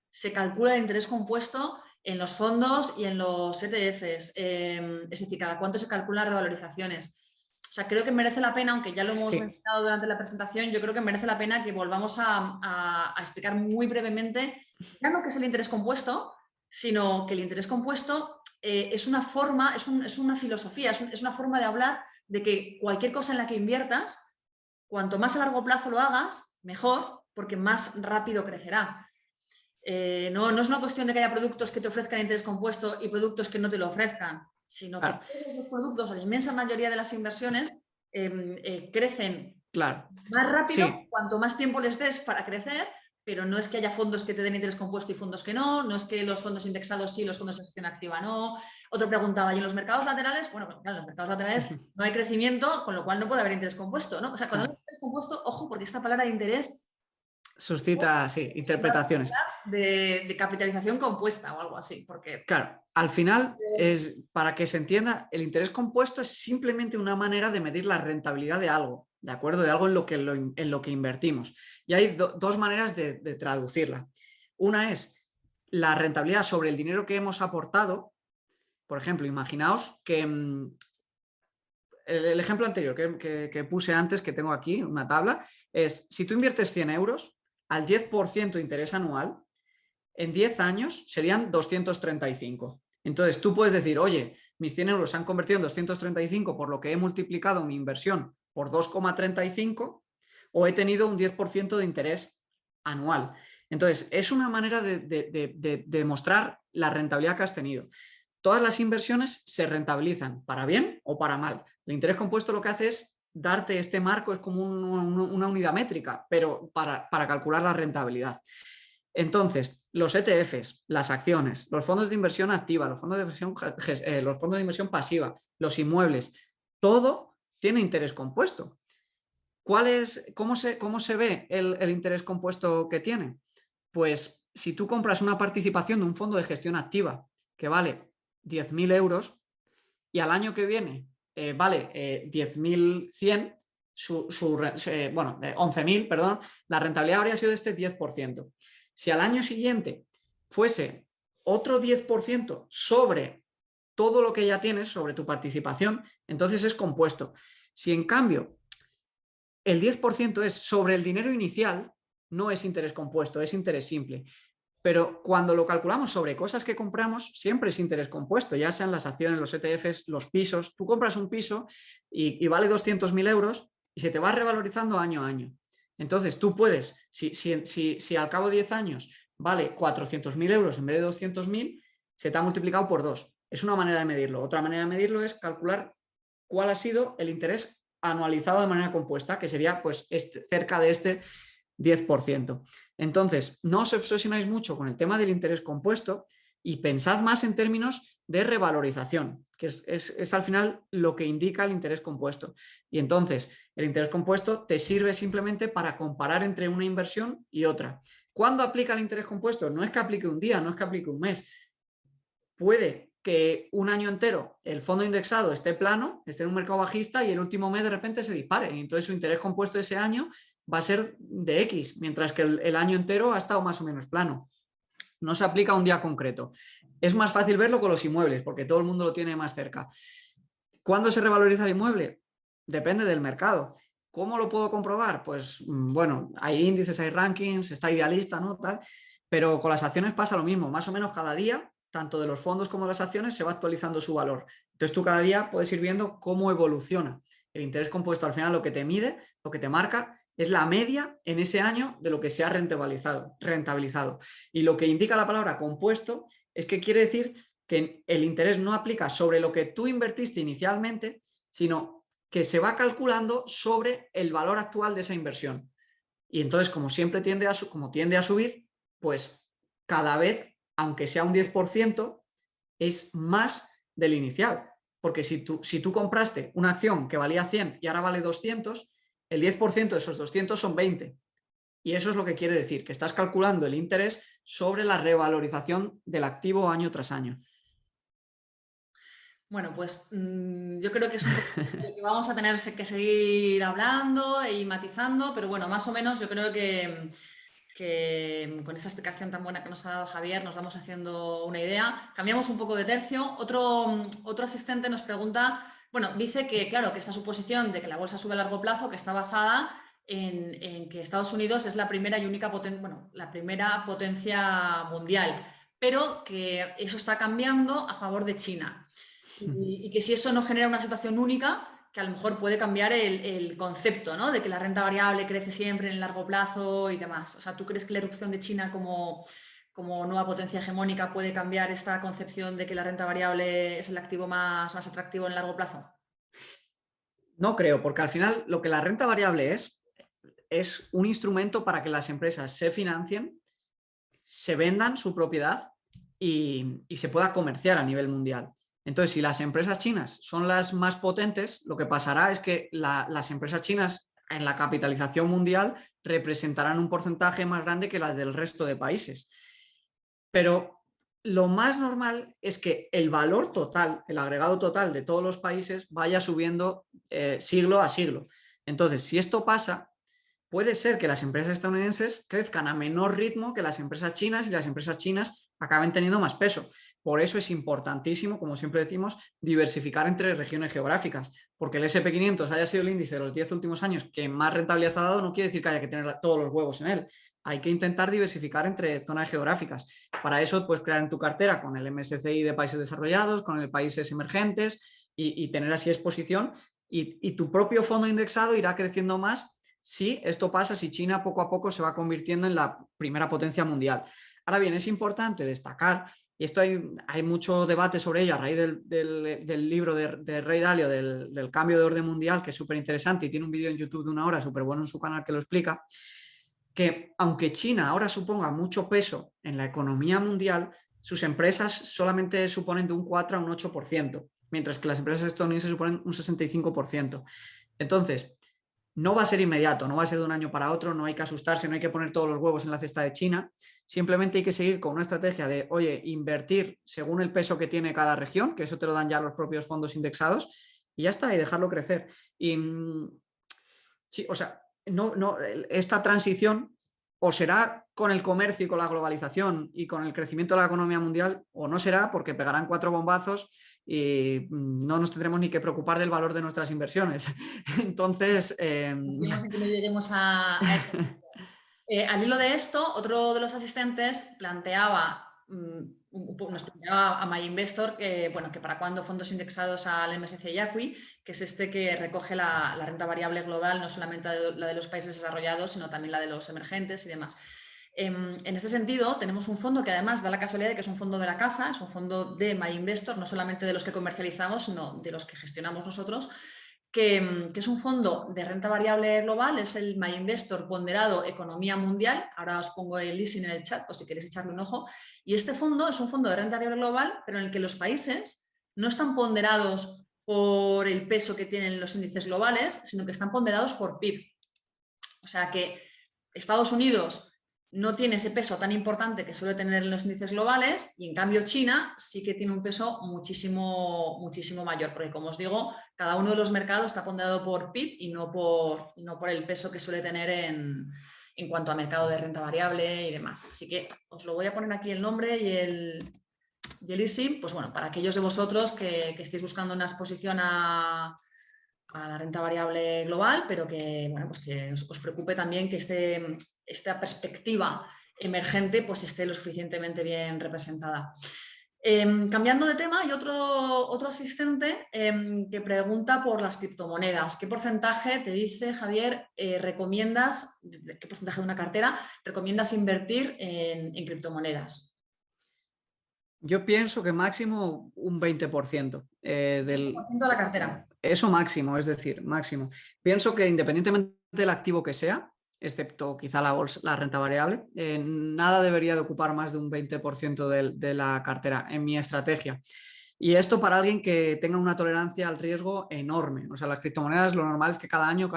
se calcula el interés compuesto en los fondos y en los ETFs, es decir, cada cuánto se calculan revalorizaciones. O sea, creo que merece la pena, aunque ya lo hemos mencionado durante la presentación, yo creo que merece la pena que volvamos a explicar muy brevemente, ya no qué es el interés compuesto, sino que el interés compuesto es una forma, es una filosofía, es una forma de hablar de que cualquier cosa en la que inviertas, cuanto más a largo plazo lo hagas, mejor, porque más rápido crecerá. No es una cuestión de que haya productos que te ofrezcan interés compuesto y productos que no te lo ofrezcan, sino que todos los productos, o la inmensa mayoría de las inversiones, crecen más rápido cuanto más tiempo les des para crecer, pero no es que haya fondos que te den interés compuesto y fondos que no es que los fondos indexados sí, los fondos de gestión activa no. Otro preguntaba, ¿y en los mercados laterales? Bueno, pues claro, en los mercados laterales no hay crecimiento, con lo cual no puede haber interés compuesto, ¿no? O sea, cuando hay interés compuesto, ojo, porque esta palabra de interés suscita, interpretaciones. De capitalización compuesta o algo así. Porque... Claro, al final, para que se entienda, el interés compuesto es simplemente una manera de medir la rentabilidad de algo, ¿de acuerdo? De algo en lo que invertimos. Y hay dos maneras de traducirla. Una es la rentabilidad sobre el dinero que hemos aportado. Por ejemplo, imaginaos que el ejemplo anterior que puse antes, que tengo aquí, una tabla, es si tú inviertes 100 euros al 10% de interés anual, en 10 años serían 235. Entonces tú puedes decir, oye, mis 100 euros se han convertido en 235 por lo que he multiplicado mi inversión por 2,35 o he tenido un 10% de interés anual. Entonces, es una manera de demostrar la rentabilidad que has tenido. Todas las inversiones se rentabilizan para bien o para mal. El interés compuesto lo que hace es darte este marco, es como una unidad métrica, pero para calcular la rentabilidad. Entonces, los ETFs, las acciones, los fondos de inversión activa, los fondos de inversión pasiva, los inmuebles, todo tiene interés compuesto. ¿Cómo se ve el interés compuesto que tiene? Pues si tú compras una participación de un fondo de gestión activa que vale 10.000 euros y al año que viene vale 10.100, 11.000, perdón, la rentabilidad habría sido de este 10%. Si al año siguiente fuese otro 10% sobre todo lo que ya tienes, sobre tu participación, entonces es compuesto. Si en cambio el 10% es sobre el dinero inicial, no es interés compuesto, es interés simple. Pero cuando lo calculamos sobre cosas que compramos, siempre es interés compuesto, ya sean las acciones, los ETFs, los pisos. Tú compras un piso y vale 200.000 euros y se te va revalorizando año a año. Entonces tú puedes, si al cabo de 10 años vale 400.000 euros en vez de 200.000, se te ha multiplicado por 2. Es una manera de medirlo. Otra manera de medirlo es calcular cuál ha sido el interés anualizado de manera compuesta, que sería pues cerca de este 10%. Entonces, no os obsesionáis mucho con el tema del interés compuesto y pensad más en términos de revalorización, que es al final lo que indica el interés compuesto. Y entonces, el interés compuesto te sirve simplemente para comparar entre una inversión y otra. ¿Cuándo aplica el interés compuesto? No es que aplique un día, no es que aplique un mes. Puede que un año entero el fondo indexado esté plano, esté en un mercado bajista y el último mes de repente se dispare. Y entonces su interés compuesto ese año va a ser de X, mientras que el año entero ha estado más o menos plano. No se aplica a un día concreto. Es más fácil verlo con los inmuebles, porque todo el mundo lo tiene más cerca. ¿Cuándo se revaloriza el inmueble? Depende del mercado. ¿Cómo lo puedo comprobar? Pues bueno, hay índices, hay rankings, está Idealista, ¿no? Tal, pero con las acciones pasa lo mismo. Más o menos cada día, tanto de los fondos como de las acciones, se va actualizando su valor. Entonces tú cada día puedes ir viendo cómo evoluciona. El interés compuesto al final lo que te mide, lo que te marca, es la media en ese año de lo que se ha rentabilizado. Y lo que indica la palabra compuesto es que quiere decir que el interés no aplica sobre lo que tú invertiste inicialmente, sino que se va calculando sobre el valor actual de esa inversión. Y entonces, como siempre tiende a subir, pues cada vez, aunque sea un 10%, es más del inicial. Porque si tú compraste una acción que valía 100 y ahora vale 200, el 10% de esos 200 son 20. Y eso es lo que quiere decir, que estás calculando el interés sobre la revalorización del activo año tras año. Bueno, pues yo creo que es un poco que vamos a tener que seguir hablando y matizando, pero bueno, más o menos yo creo que con esa explicación tan buena que nos ha dado Javier nos vamos haciendo una idea. Cambiamos un poco de tercio. Otro asistente nos pregunta, bueno, dice que claro, que esta suposición de que la bolsa sube a largo plazo, que está basada en que Estados Unidos es la primera y única la primera potencia mundial, pero que eso está cambiando a favor de China. Y que si eso no genera una situación única, que a lo mejor puede cambiar el concepto, ¿no? De que la renta variable crece siempre en el largo plazo y demás. O sea, ¿tú crees que la irrupción de China como nueva potencia hegemónica puede cambiar esta concepción de que la renta variable es el activo más atractivo en el largo plazo? No creo, porque al final lo que la renta variable es un instrumento para que las empresas se financien, se vendan su propiedad y se pueda comerciar a nivel mundial. Entonces, si las empresas chinas son las más potentes, lo que pasará es que las empresas chinas en la capitalización mundial representarán un porcentaje más grande que las del resto de países. Pero lo más normal es que el valor total, el agregado total de todos los países vaya subiendo siglo a siglo. Entonces, si esto pasa, puede ser que las empresas estadounidenses crezcan a menor ritmo que las empresas chinas y las empresas chinas acaben teniendo más peso. Por eso es importantísimo, como siempre decimos, diversificar entre regiones geográficas, porque el SP500 haya sido el índice de los 10 últimos años que más rentabilidad ha dado, no quiere decir que haya que tener todos los huevos en él. Hay que intentar diversificar entre zonas geográficas. Para eso, pues crear en tu cartera con el MSCI de países desarrollados, con el países emergentes y tener así exposición. Y tu propio fondo indexado irá creciendo más si esto pasa, si China poco a poco se va convirtiendo en la primera potencia mundial. Ahora bien, es importante destacar, y esto hay mucho debate sobre ello a raíz del libro de Ray Dalio, del cambio de orden mundial, que es súper interesante y tiene un vídeo en YouTube de 1 hora súper bueno en su canal que lo explica, que aunque China ahora suponga mucho peso en la economía mundial, sus empresas solamente suponen de un 4 a un 8%, mientras que las empresas estadounidenses suponen un 65%. Entonces, no va a ser inmediato, no va a ser de un año para otro, no hay que asustarse, no hay que poner todos los huevos en la cesta de China, simplemente hay que seguir con una estrategia de, oye, invertir según el peso que tiene cada región, que eso te lo dan ya los propios fondos indexados, y ya está, y dejarlo crecer. Y sí, o sea, esta transición o será con el comercio y con la globalización y con el crecimiento de la economía mundial, o no será porque pegarán 4 bombazos y no nos tendremos ni que preocupar del valor de nuestras inversiones. Entonces... Confiemos en que no lleguemos a al hilo de esto, otro de los asistentes nos planteaba a MyInvestor que para cuándo fondos indexados al MSCI ACWI, que es este que recoge la renta variable global, no solamente la de los países desarrollados, sino también la de los emergentes y demás. En este sentido, tenemos un fondo que además da la casualidad de que es un fondo de la casa, es un fondo de MyInvestor, no solamente de los que comercializamos, sino de los que gestionamos nosotros, que es un fondo de renta variable global, es el My Investor ponderado Economía Mundial. Ahora os pongo el listing en el chat por si queréis echarle un ojo. Y este fondo es un fondo de renta variable global, pero en el que los países no están ponderados por el peso que tienen los índices globales, sino que están ponderados por PIB. O sea que Estados Unidos no tiene ese peso tan importante que suele tener en los índices globales, y en cambio China sí que tiene un peso muchísimo, muchísimo mayor, porque como os digo, cada uno de los mercados está ponderado por PIB y no por el peso que suele tener en cuanto a mercado de renta variable y demás. Así que os lo voy a poner aquí el nombre y el ISIN, pues bueno, para aquellos de vosotros que estéis buscando una exposición a la renta variable global, pero que, bueno, pues que os preocupe también que esta perspectiva emergente pues esté lo suficientemente bien representada. Cambiando de tema, hay otro asistente que pregunta por las criptomonedas. ¿Qué porcentaje, te dice Javier, recomiendas, qué porcentaje de una cartera recomiendas invertir en criptomonedas? Yo pienso que máximo un 20% del... 20% de la cartera. Eso máximo, es decir, máximo. Pienso que independientemente del activo que sea, excepto quizá la renta variable, nada debería de ocupar más de un 20% de la cartera en mi estrategia. Y esto para alguien que tenga una tolerancia al riesgo enorme. O sea, las criptomonedas lo normal es que cada año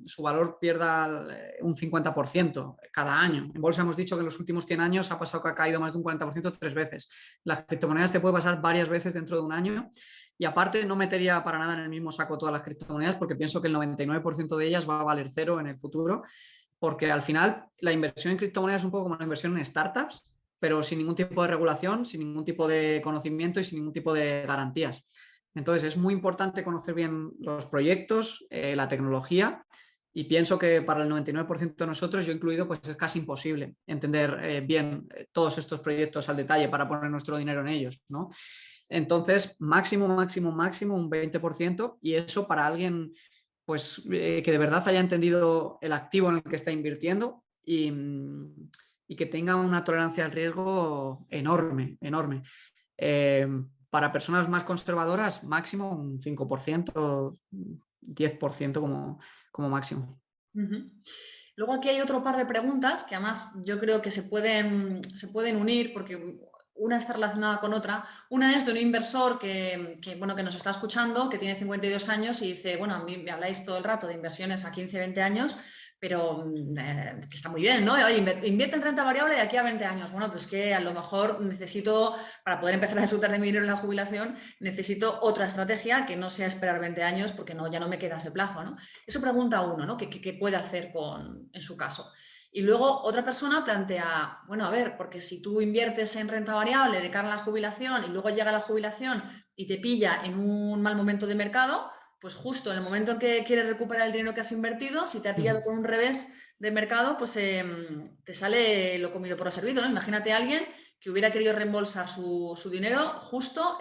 su valor pierda un 50% cada año. En bolsa hemos dicho que en los últimos 100 años ha pasado que ha caído más de un 40% 3 veces. Las criptomonedas te puede pasar varias veces dentro de un año. Y aparte no metería para nada en el mismo saco todas las criptomonedas, porque pienso que el 99% de ellas va a valer cero en el futuro, porque al final la inversión en criptomonedas es un poco como la inversión en startups, pero sin ningún tipo de regulación, sin ningún tipo de conocimiento y sin ningún tipo de garantías. Entonces es muy importante conocer bien los proyectos, la tecnología, y pienso que para el 99% de nosotros, yo incluido, pues es casi imposible entender bien todos estos proyectos al detalle para poner nuestro dinero en ellos, ¿no? Entonces, máximo, máximo, máximo un 20%, y eso para alguien pues, que de verdad haya entendido el activo en el que está invirtiendo y que tenga una tolerancia al riesgo enorme, enorme. Para personas más conservadoras, máximo un 5%, 10% como máximo. Luego aquí hay otro par de preguntas que además yo creo que se pueden unir porque una está relacionada con otra. Una es de un inversor bueno, que nos está escuchando, que tiene 52 años y dice, bueno, a mí me habláis todo el rato de inversiones a 15, 20 años, pero que está muy bien, ¿no? Oye, invierte en renta variable de aquí a 20 años. Bueno, pues que a lo mejor necesito, para poder empezar a disfrutar de mi dinero en la jubilación, necesito otra estrategia que no sea esperar 20 años porque ya no me queda ese plazo, ¿no? Eso pregunta uno, ¿no? ¿Qué puede hacer en su caso? Y luego otra persona plantea, bueno, a ver, porque si tú inviertes en renta variable de cara a la jubilación y luego llega la jubilación y te pilla en un mal momento de mercado, pues justo en el momento en que quieres recuperar el dinero que has invertido, si te ha pillado con un revés de mercado, pues te sale lo comido por lo servido, ¿no? Imagínate a alguien que hubiera querido reembolsar su dinero justo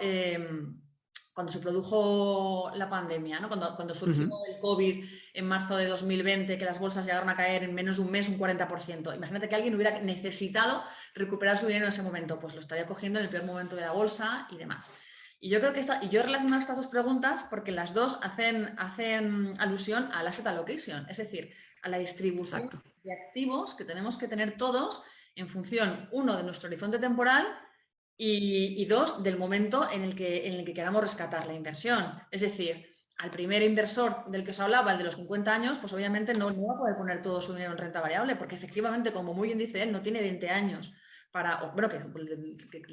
cuando se produjo la pandemia, ¿no? Cuando surgió el COVID en marzo de 2020, que las bolsas llegaron a caer en menos de un mes un 40%. Imagínate que alguien hubiera necesitado recuperar su dinero en ese momento, pues lo estaría cogiendo en el peor momento de la bolsa y demás. Y yo creo que yo he relacionado estas dos preguntas porque las dos hacen alusión al asset allocation, es decir, a la distribución de activos que tenemos que tener todos en función, uno, de nuestro horizonte temporal y dos, del momento en el que queramos rescatar la inversión. Es decir, al primer inversor del que os hablaba, el de los 50 años, pues obviamente no va a poder poner todo su dinero en renta variable, porque efectivamente, como muy bien dice él, no tiene 20 años bueno, que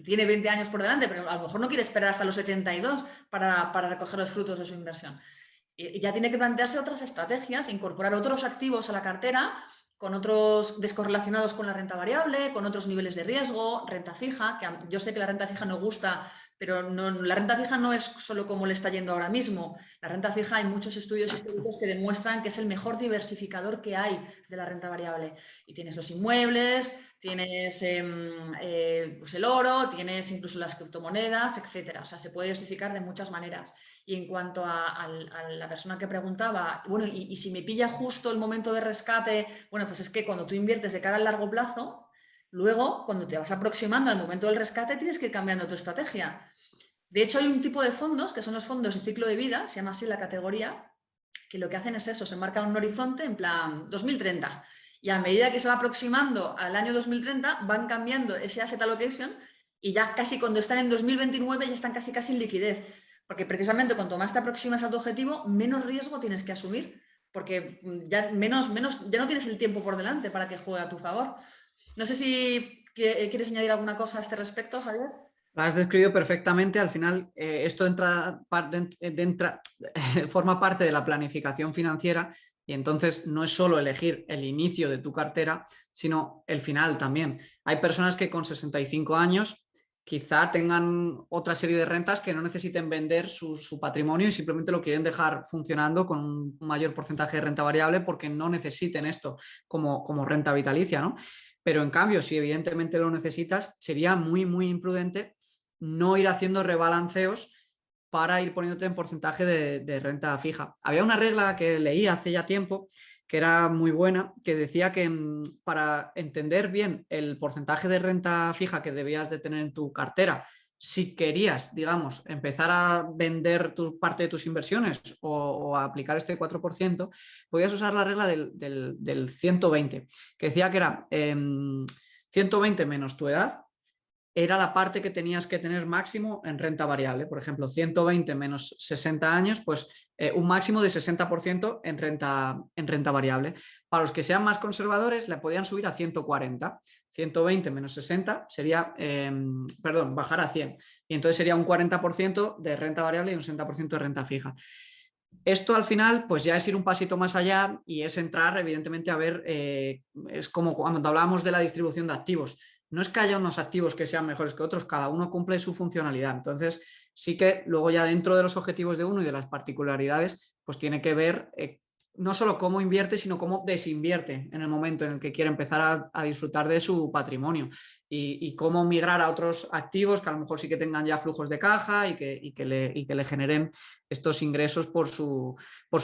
tiene 20 años por delante, pero a lo mejor no quiere esperar hasta los 72 para recoger los frutos de su inversión. Y ya tiene que plantearse otras estrategias, incorporar otros activos a la cartera con otros descorrelacionados con la renta variable, con otros niveles de riesgo, renta fija, que yo sé que la renta fija no gusta, pero la renta fija no es solo como le está yendo ahora mismo. La renta fija, hay muchos estudios históricos que demuestran que es el mejor diversificador que hay de la renta variable. Y tienes los inmuebles, tienes pues el oro, tienes incluso las criptomonedas, etcétera. O sea, se puede diversificar de muchas maneras. Y en cuanto a la persona que preguntaba, bueno, y si me pilla justo el momento de rescate, bueno, pues es que cuando tú inviertes de cara al largo plazo, luego, cuando te vas aproximando al momento del rescate, tienes que ir cambiando tu estrategia. De hecho, hay un tipo de fondos, que son los fondos de ciclo de vida, se llama así la categoría, que lo que hacen es eso, se marca un horizonte en plan 2030 y a medida que se va aproximando al año 2030 van cambiando ese asset allocation y ya casi cuando están en 2029 ya están casi en liquidez, porque precisamente cuanto más te aproximas a tu objetivo, menos riesgo tienes que asumir, porque ya ya no tienes el tiempo por delante para que juegue a tu favor. No sé si quieres añadir alguna cosa a este respecto, Javier. Lo has descrito perfectamente. Al final, esto forma parte de la planificación financiera y entonces no es solo elegir el inicio de tu cartera, sino el final también. Hay personas que con 65 años quizá tengan otra serie de rentas que no necesiten vender su patrimonio y simplemente lo quieren dejar funcionando con un mayor porcentaje de renta variable porque no necesiten esto como renta vitalicia, ¿no? Pero en cambio, si evidentemente lo necesitas, sería muy, muy imprudente no ir haciendo rebalanceos para ir poniéndote en porcentaje de renta fija. Había una regla que leí hace ya tiempo que era muy buena, que decía que para entender bien el porcentaje de renta fija que debías de tener en tu cartera, si querías, digamos, empezar a vender parte de tus inversiones o a aplicar este 4%, podías usar la regla del 120, que decía que era 120 menos tu edad, era la parte que tenías que tener máximo en renta variable. Por ejemplo, 120 menos 60 años, pues un máximo de 60% en renta variable. Para los que sean más conservadores, le podían subir a 140. 120 menos 60 sería, bajar a 100. Y entonces sería un 40% de renta variable y un 60% de renta fija. Esto al final pues ya es ir un pasito más allá y es entrar evidentemente a ver, es como cuando hablábamos de la distribución de activos, no es que haya unos activos que sean mejores que otros, cada uno cumple su funcionalidad, entonces sí que luego ya dentro de los objetivos de uno y de las particularidades pues tiene que ver no solo cómo invierte, sino cómo desinvierte en el momento en el que quiere empezar a disfrutar de su patrimonio y cómo migrar a otros activos que a lo mejor sí que tengan ya flujos de caja y que le generen estos ingresos por su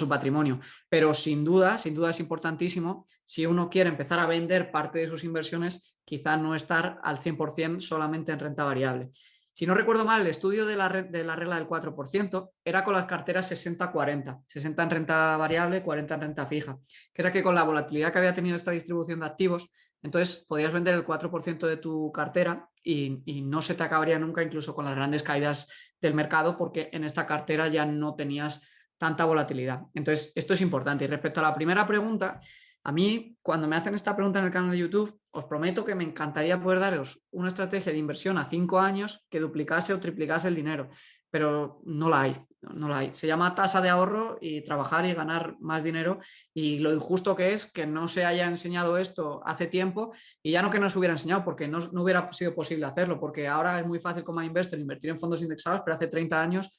patrimonio. Pero sin duda es importantísimo, si uno quiere empezar a vender parte de sus inversiones, quizá no estar al 100% solamente en renta variable. Si no recuerdo mal, el estudio de la regla del 4% era con las carteras 60-40, 60 en renta variable, 40 en renta fija, que era que con la volatilidad que había tenido esta distribución de activos, entonces podías vender el 4% de tu cartera y no se te acabaría nunca, incluso con las grandes caídas del mercado, porque en esta cartera ya no tenías tanta volatilidad. Entonces, esto es importante. Y respecto a la primera pregunta, a mí, cuando me hacen esta pregunta en el canal de YouTube, os prometo que me encantaría poder daros una estrategia de inversión a 5 años que duplicase o triplicase el dinero, pero no la hay, no la hay. Se llama tasa de ahorro y trabajar y ganar más dinero, y lo injusto que es que no se haya enseñado esto hace tiempo, y ya no que no se hubiera enseñado porque no hubiera sido posible hacerlo, porque ahora es muy fácil como investor invertir en fondos indexados, pero hace 30 años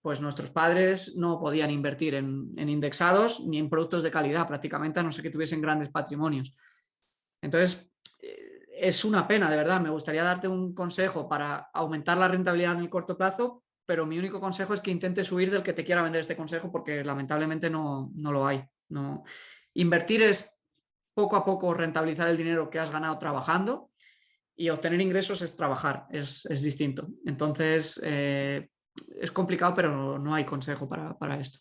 pues nuestros padres no podían invertir en indexados ni en productos de calidad prácticamente, a no ser que tuviesen grandes patrimonios. Entonces, es una pena, de verdad. Me gustaría darte un consejo para aumentar la rentabilidad en el corto plazo, pero mi único consejo es que intentes huir del que te quiera vender este consejo, porque lamentablemente no lo hay. No. Invertir es poco a poco rentabilizar el dinero que has ganado trabajando, y obtener ingresos es trabajar, es distinto. Entonces, es complicado, pero no hay consejo para esto.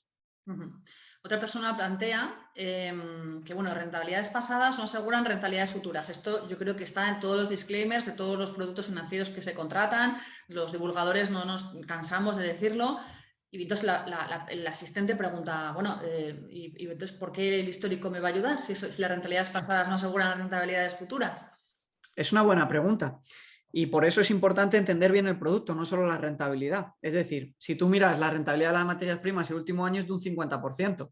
Otra persona plantea que, bueno, rentabilidades pasadas no aseguran rentabilidades futuras. Esto yo creo que está en todos los disclaimers de todos los productos financieros que se contratan. Los divulgadores no nos cansamos de decirlo. Y entonces el asistente pregunta, bueno, ¿y entonces por qué el histórico me va a ayudar si las rentabilidades pasadas no aseguran rentabilidades futuras? Es una buena pregunta. Y por eso es importante entender bien el producto, no solo la rentabilidad. Es decir, si tú miras la rentabilidad de las materias primas el último año es de un 50%.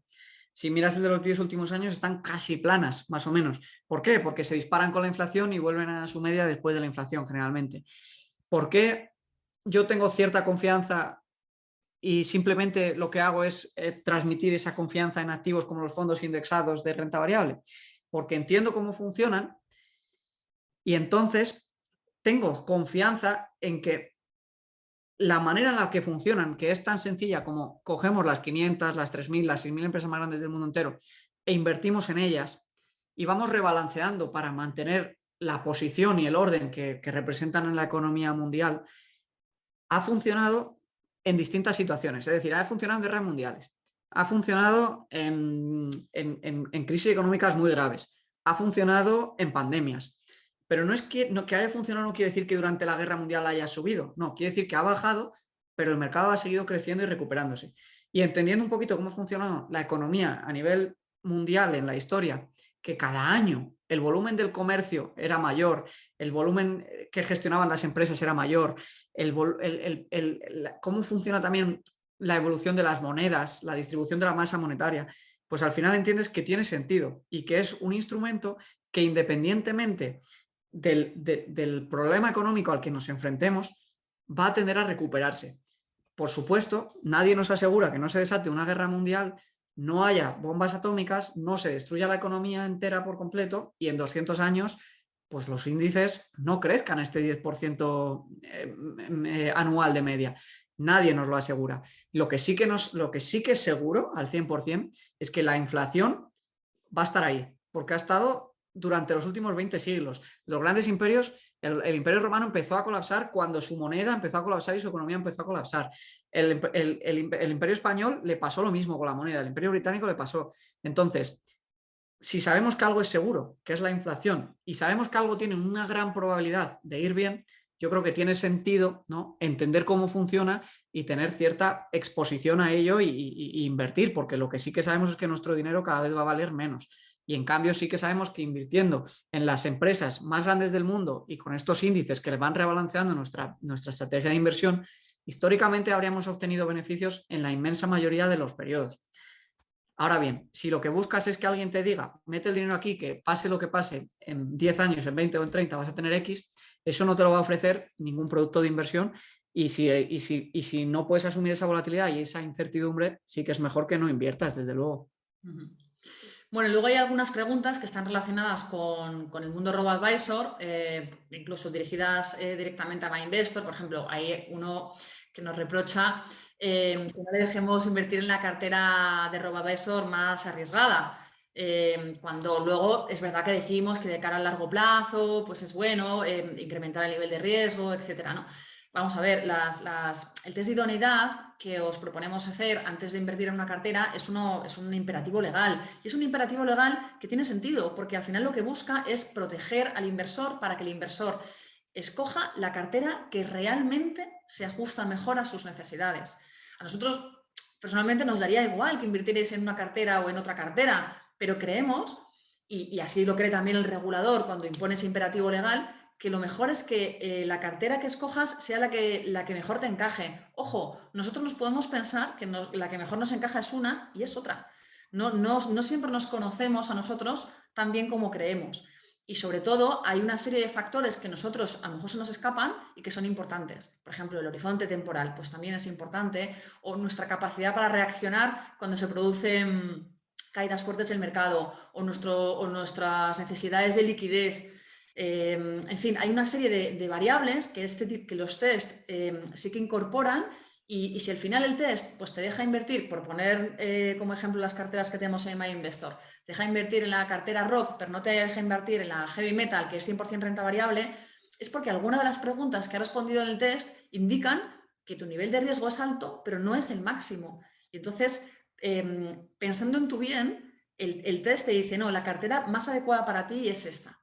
Si miras el de los 10 últimos años están casi planas, más o menos. ¿Por qué? Porque se disparan con la inflación y vuelven a su media después de la inflación, generalmente. ¿Por qué yo tengo cierta confianza y simplemente lo que hago es transmitir esa confianza en activos como los fondos indexados de renta variable? Porque entiendo cómo funcionan y entonces tengo confianza en que la manera en la que funcionan, que es tan sencilla como cogemos las 500, las 3.000, las 6.000 empresas más grandes del mundo entero e invertimos en ellas y vamos rebalanceando para mantener la posición y el orden que representan en la economía mundial, ha funcionado en distintas situaciones. Es decir, ha funcionado en guerras mundiales, Ha funcionado en crisis económicas muy graves. Ha funcionado en pandemias. Pero no es que haya funcionado, no quiere decir que durante la guerra mundial haya subido. No, quiere decir que ha bajado, pero el mercado ha seguido creciendo y recuperándose. Y entendiendo un poquito cómo ha funcionado la economía a nivel mundial en la historia, que cada año el volumen del comercio era mayor, el volumen que gestionaban las empresas era mayor, cómo funciona también la evolución de las monedas, la distribución de la masa monetaria, pues al final entiendes que tiene sentido y que es un instrumento que independientemente del problema económico al que nos enfrentemos, va a tender a recuperarse. Por supuesto, nadie nos asegura que no se desate una guerra mundial, no haya bombas atómicas, no se destruya la economía entera por completo y en 200 años pues los índices no crezcan este 10% anual de media. Nadie nos lo asegura. Lo que sí que es seguro al 100% es que la inflación va a estar ahí, porque ha estado durante los últimos 20 siglos. Los grandes imperios, el Imperio Romano empezó a colapsar cuando su moneda empezó a colapsar y su economía empezó a colapsar. El Imperio Español le pasó lo mismo con la moneda, el Imperio Británico le pasó. Entonces, si sabemos que algo es seguro, que es la inflación, y sabemos que algo tiene una gran probabilidad de ir bien, yo creo que tiene sentido, ¿no?, entender cómo funciona y tener cierta exposición a ello y invertir, porque lo que sí que sabemos es que nuestro dinero cada vez va a valer menos. Y en cambio sí que sabemos que invirtiendo en las empresas más grandes del mundo y con estos índices que le van rebalanceando nuestra estrategia de inversión, históricamente habríamos obtenido beneficios en la inmensa mayoría de los periodos. Ahora bien, si lo que buscas es que alguien te diga, mete el dinero aquí, que pase lo que pase, en 10 años, en 20 o en 30 vas a tener X, eso no te lo va a ofrecer ningún producto de inversión y si no puedes asumir esa volatilidad y esa incertidumbre, sí que es mejor que no inviertas, desde luego. Bueno, y luego hay algunas preguntas que están relacionadas con el mundo RoboAdvisor, incluso dirigidas directamente a MyInvestor. Por ejemplo, hay uno que nos reprocha que no le dejemos invertir en la cartera de RoboAdvisor más arriesgada. Cuando luego es verdad que decimos que de cara a largo plazo pues es bueno incrementar el nivel de riesgo, etcétera, ¿no? Vamos a ver, el test de idoneidad que os proponemos hacer antes de invertir en una cartera es un imperativo legal. Y es un imperativo legal que tiene sentido, porque al final lo que busca es proteger al inversor para que el inversor escoja la cartera que realmente se ajusta mejor a sus necesidades. A nosotros personalmente nos daría igual que invirtierais en una cartera o en otra cartera, pero creemos, y así lo cree también el regulador cuando impone ese imperativo legal, que lo mejor es que la cartera que escojas sea la que mejor te encaje. Ojo, nosotros nos podemos pensar que la que mejor nos encaja es una y es otra. No siempre nos conocemos a nosotros tan bien como creemos. Y sobre todo hay una serie de factores que nosotros a lo mejor se nos escapan y que son importantes. Por ejemplo, el horizonte temporal, pues también es importante, o nuestra capacidad para reaccionar cuando se producen caídas fuertes del mercado, o nuestras necesidades de liquidez. En fin, hay una serie de variables que los test sí que incorporan y si al final el test pues, te deja invertir, por poner como ejemplo las carteras que tenemos en MyInvestor, te deja invertir en la cartera Rock, pero no te deja invertir en la Heavy Metal, que es 100% renta variable, es porque alguna de las preguntas que ha respondido en el test indican que tu nivel de riesgo es alto, pero no es el máximo. Y entonces, pensando en tu bien, el test te dice, no, la cartera más adecuada para ti es esta.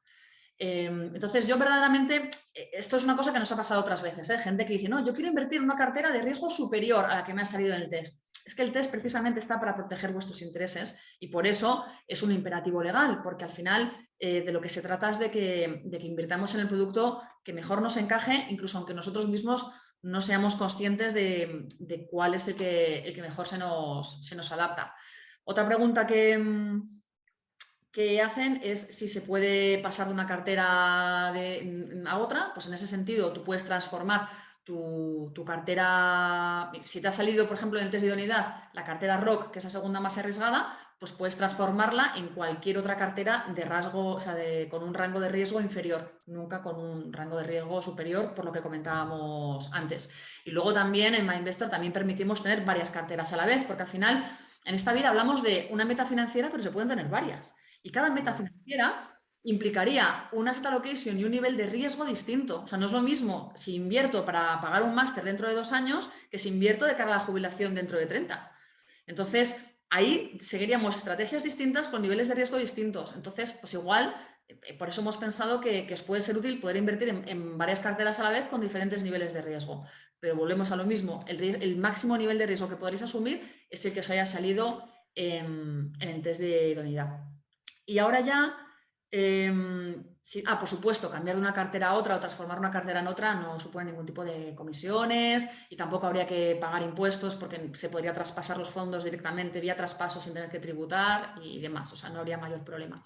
Entonces yo verdaderamente, esto es una cosa que nos ha pasado otras veces, gente que dice, no, yo quiero invertir en una cartera de riesgo superior a la que me ha salido en el test. Es que el test precisamente está para proteger vuestros intereses y por eso es un imperativo legal, porque al final de lo que se trata es de que invirtamos en el producto que mejor nos encaje, incluso aunque nosotros mismos no seamos conscientes de cuál es el que mejor se nos adapta. Otra pregunta que hacen es si se puede pasar de una cartera a otra, pues en ese sentido tú puedes transformar tu cartera, si te ha salido por ejemplo en el test de idoneidad la cartera Rock, que es la segunda más arriesgada, pues puedes transformarla en cualquier otra cartera de rasgo, o sea, con un rango de riesgo inferior, nunca con un rango de riesgo superior, por lo que comentábamos antes. Y luego también en MyInvestor también permitimos tener varias carteras a la vez, porque al final en esta vida hablamos de una meta financiera, pero se pueden tener varias. Y cada meta financiera implicaría un asset allocation y un nivel de riesgo distinto. O sea, no es lo mismo si invierto para pagar un máster dentro de 2 años que si invierto de cara a la jubilación dentro de 30. Entonces, ahí seguiríamos estrategias distintas con niveles de riesgo distintos. Entonces, pues igual, por eso hemos pensado que os puede ser útil poder invertir en varias carteras a la vez con diferentes niveles de riesgo. Pero volvemos a lo mismo, el máximo nivel de riesgo que podréis asumir es el que os haya salido en el test de idoneidad. Y ahora ya, por supuesto, cambiar de una cartera a otra o transformar una cartera en otra no supone ningún tipo de comisiones y tampoco habría que pagar impuestos porque se podría traspasar los fondos directamente vía traspaso sin tener que tributar y demás, o sea, no habría mayor problema.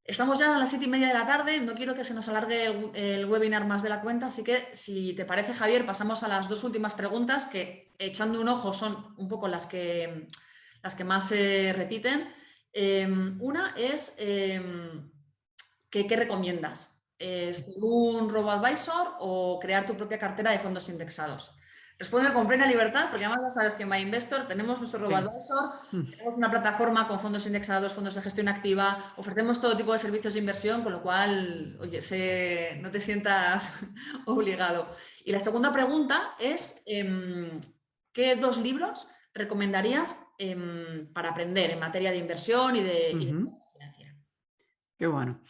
Estamos ya a las 7:30 de la tarde, no quiero que se nos alargue el webinar más de la cuenta, así que si te parece, Javier, pasamos a las dos últimas preguntas que, echando un ojo, son un poco las que más se repiten. Una es, ¿qué recomiendas? ¿Ser un robo-advisor o crear tu propia cartera de fondos indexados? Responde con plena libertad, porque además ya sabes que en MyInvestor tenemos nuestro robo-advisor, tenemos una plataforma con fondos indexados, fondos de gestión activa, ofrecemos todo tipo de servicios de inversión, con lo cual, oye, no te sientas obligado. Y la segunda pregunta es, ¿qué 2 libros recomendarías para aprender en materia de inversión y de financiera? Qué bueno.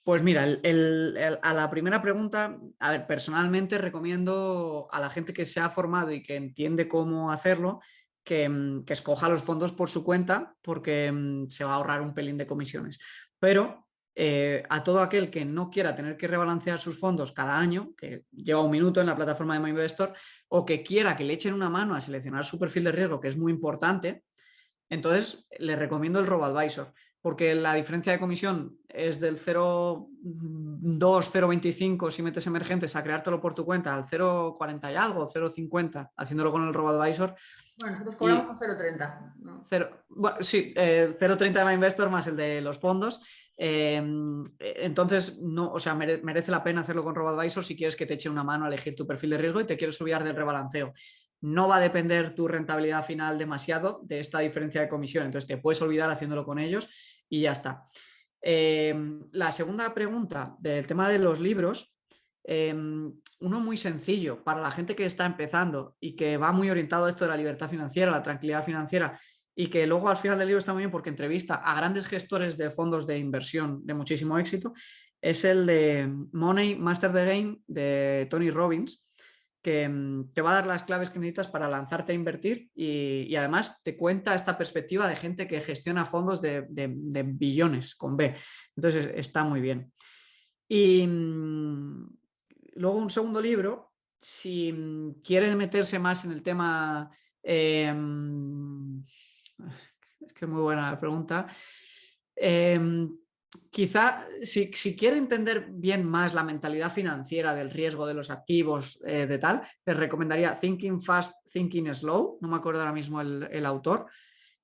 Pues mira, a la primera pregunta, a ver, personalmente recomiendo a la gente que se ha formado y que entiende cómo hacerlo, que escoja los fondos por su cuenta porque se va a ahorrar un pelín de comisiones. Pero a todo aquel que no quiera tener que rebalancear sus fondos cada año, que lleva un minuto en la plataforma de MyInvestor, o que quiera que le echen una mano a seleccionar su perfil de riesgo, que es muy importante, entonces le recomiendo el RoboAdvisor, porque la diferencia de comisión es del 0,2, 0,25 si metes emergentes a creártelo por tu cuenta, al 0,40 y algo, 0,50 haciéndolo con el RoboAdvisor. Bueno, nosotros cobramos un 0,30, ¿no? Bueno, sí, 0,30 de MyInvestor más el de los fondos. Entonces, no, o sea, merece la pena hacerlo con RoboAdvisor si quieres que te eche una mano a elegir tu perfil de riesgo y te quieres olvidar del rebalanceo. No va a depender tu rentabilidad final demasiado de esta diferencia de comisión, entonces te puedes olvidar haciéndolo con ellos y ya está. La segunda pregunta del tema de los libros, uno muy sencillo para la gente que está empezando y que va muy orientado a esto de la libertad financiera, la tranquilidad financiera, y que luego al final del libro está muy bien porque entrevista a grandes gestores de fondos de inversión de muchísimo éxito, es el de Money Master the Game de Tony Robbins, que te va a dar las claves que necesitas para lanzarte a invertir y además te cuenta esta perspectiva de gente que gestiona fondos de billones con B. Entonces está muy bien. Y luego un segundo libro, si quiere meterse más en el tema, es que es muy buena la pregunta, quizá si quiere entender bien más la mentalidad financiera del riesgo de los activos, de tal, les recomendaría Thinking Fast, Thinking Slow, no me acuerdo ahora mismo el autor.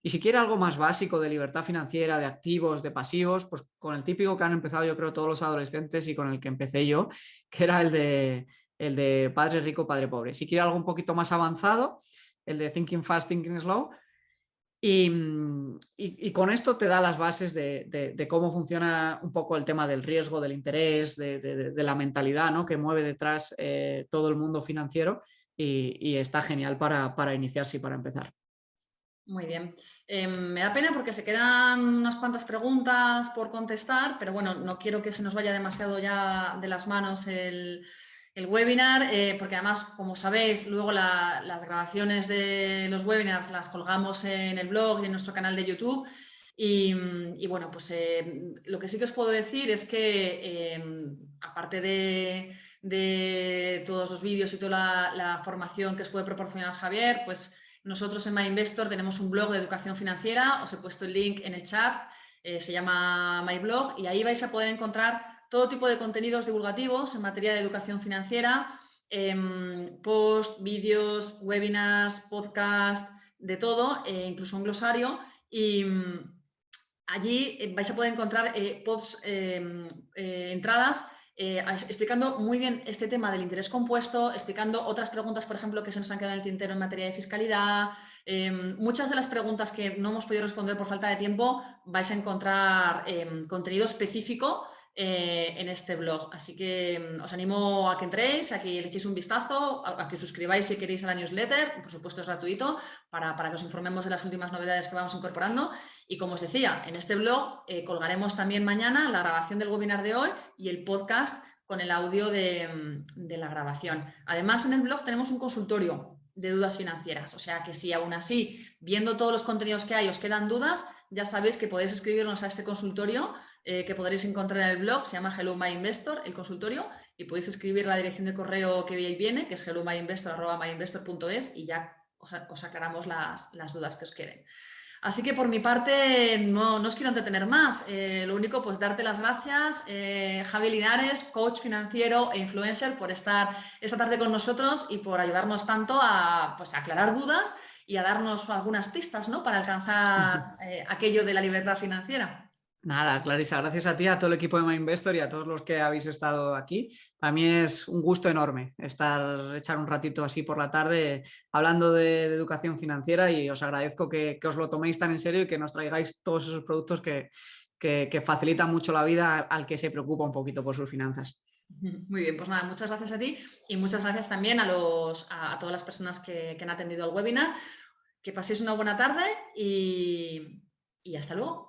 Y si quiere algo más básico de libertad financiera, de activos, de pasivos, pues con el típico que han empezado yo creo todos los adolescentes y con el que empecé yo, que era el de Padre Rico, Padre Pobre. Si quiere algo un poquito más avanzado, el de Thinking Fast, Thinking Slow. Y con esto te da las bases de cómo funciona un poco el tema del riesgo, del interés, de la mentalidad, ¿no?, que mueve detrás todo el mundo financiero y está genial para iniciarse y para empezar. Muy bien. Me da pena porque se quedan unas cuantas preguntas por contestar, pero bueno, no quiero que se nos vaya demasiado ya de las manos el webinar, porque además, como sabéis, luego las grabaciones de los webinars las colgamos en el blog y en nuestro canal de YouTube. Y bueno, pues lo que sí que os puedo decir es que aparte de todos los vídeos y toda la formación que os puede proporcionar Javier, pues nosotros en MyInvestor tenemos un blog de educación financiera, os he puesto el link en el chat, se llama MyBlog y ahí vais a poder encontrar todo tipo de contenidos divulgativos en materia de educación financiera, post, vídeos, webinars, podcast, de todo, incluso un glosario y allí vais a poder encontrar entradas explicando muy bien este tema del interés compuesto, explicando otras preguntas, por ejemplo, que se nos han quedado en el tintero en materia de fiscalidad. Muchas de las preguntas que no hemos podido responder por falta de tiempo vais a encontrar contenido específico en este blog. Así que os animo a que entréis, a que le echéis un vistazo, a que os suscribáis si queréis a la newsletter, por supuesto es gratuito, para que os informemos de las últimas novedades que vamos incorporando. Y como os decía, en este blog colgaremos también mañana la grabación del webinar de hoy y el podcast con el audio de la grabación. Además, en el blog tenemos un consultorio de dudas financieras, o sea que si aún así, viendo todos los contenidos que hay, os quedan dudas, ya sabéis que podéis escribirnos a este consultorio que podréis encontrar en el blog, se llama Hello My Investor, el consultorio, y podéis escribir la dirección de correo que ahí viene, que es hellomyinvestor@myinvestor.es, y ya os aclaramos las dudas que os queden. Así que por mi parte no os quiero entretener más. Lo único, pues darte las gracias, Javi Linares, coach financiero e influencer, por estar esta tarde con nosotros y por ayudarnos tanto a aclarar dudas y a darnos algunas pistas, ¿no?, para alcanzar aquello de la libertad financiera. Nada, Clarisa, gracias a ti, a todo el equipo de MyInvestor y a todos los que habéis estado aquí. Para mí es un gusto enorme echar un ratito así por la tarde hablando de educación financiera, y os agradezco que os lo toméis tan en serio y que nos traigáis todos esos productos que facilitan mucho la vida al que se preocupa un poquito por sus finanzas. Muy bien, pues nada, muchas gracias a ti y muchas gracias también a todas las personas que han atendido al webinar. Que paséis una buena tarde y hasta luego.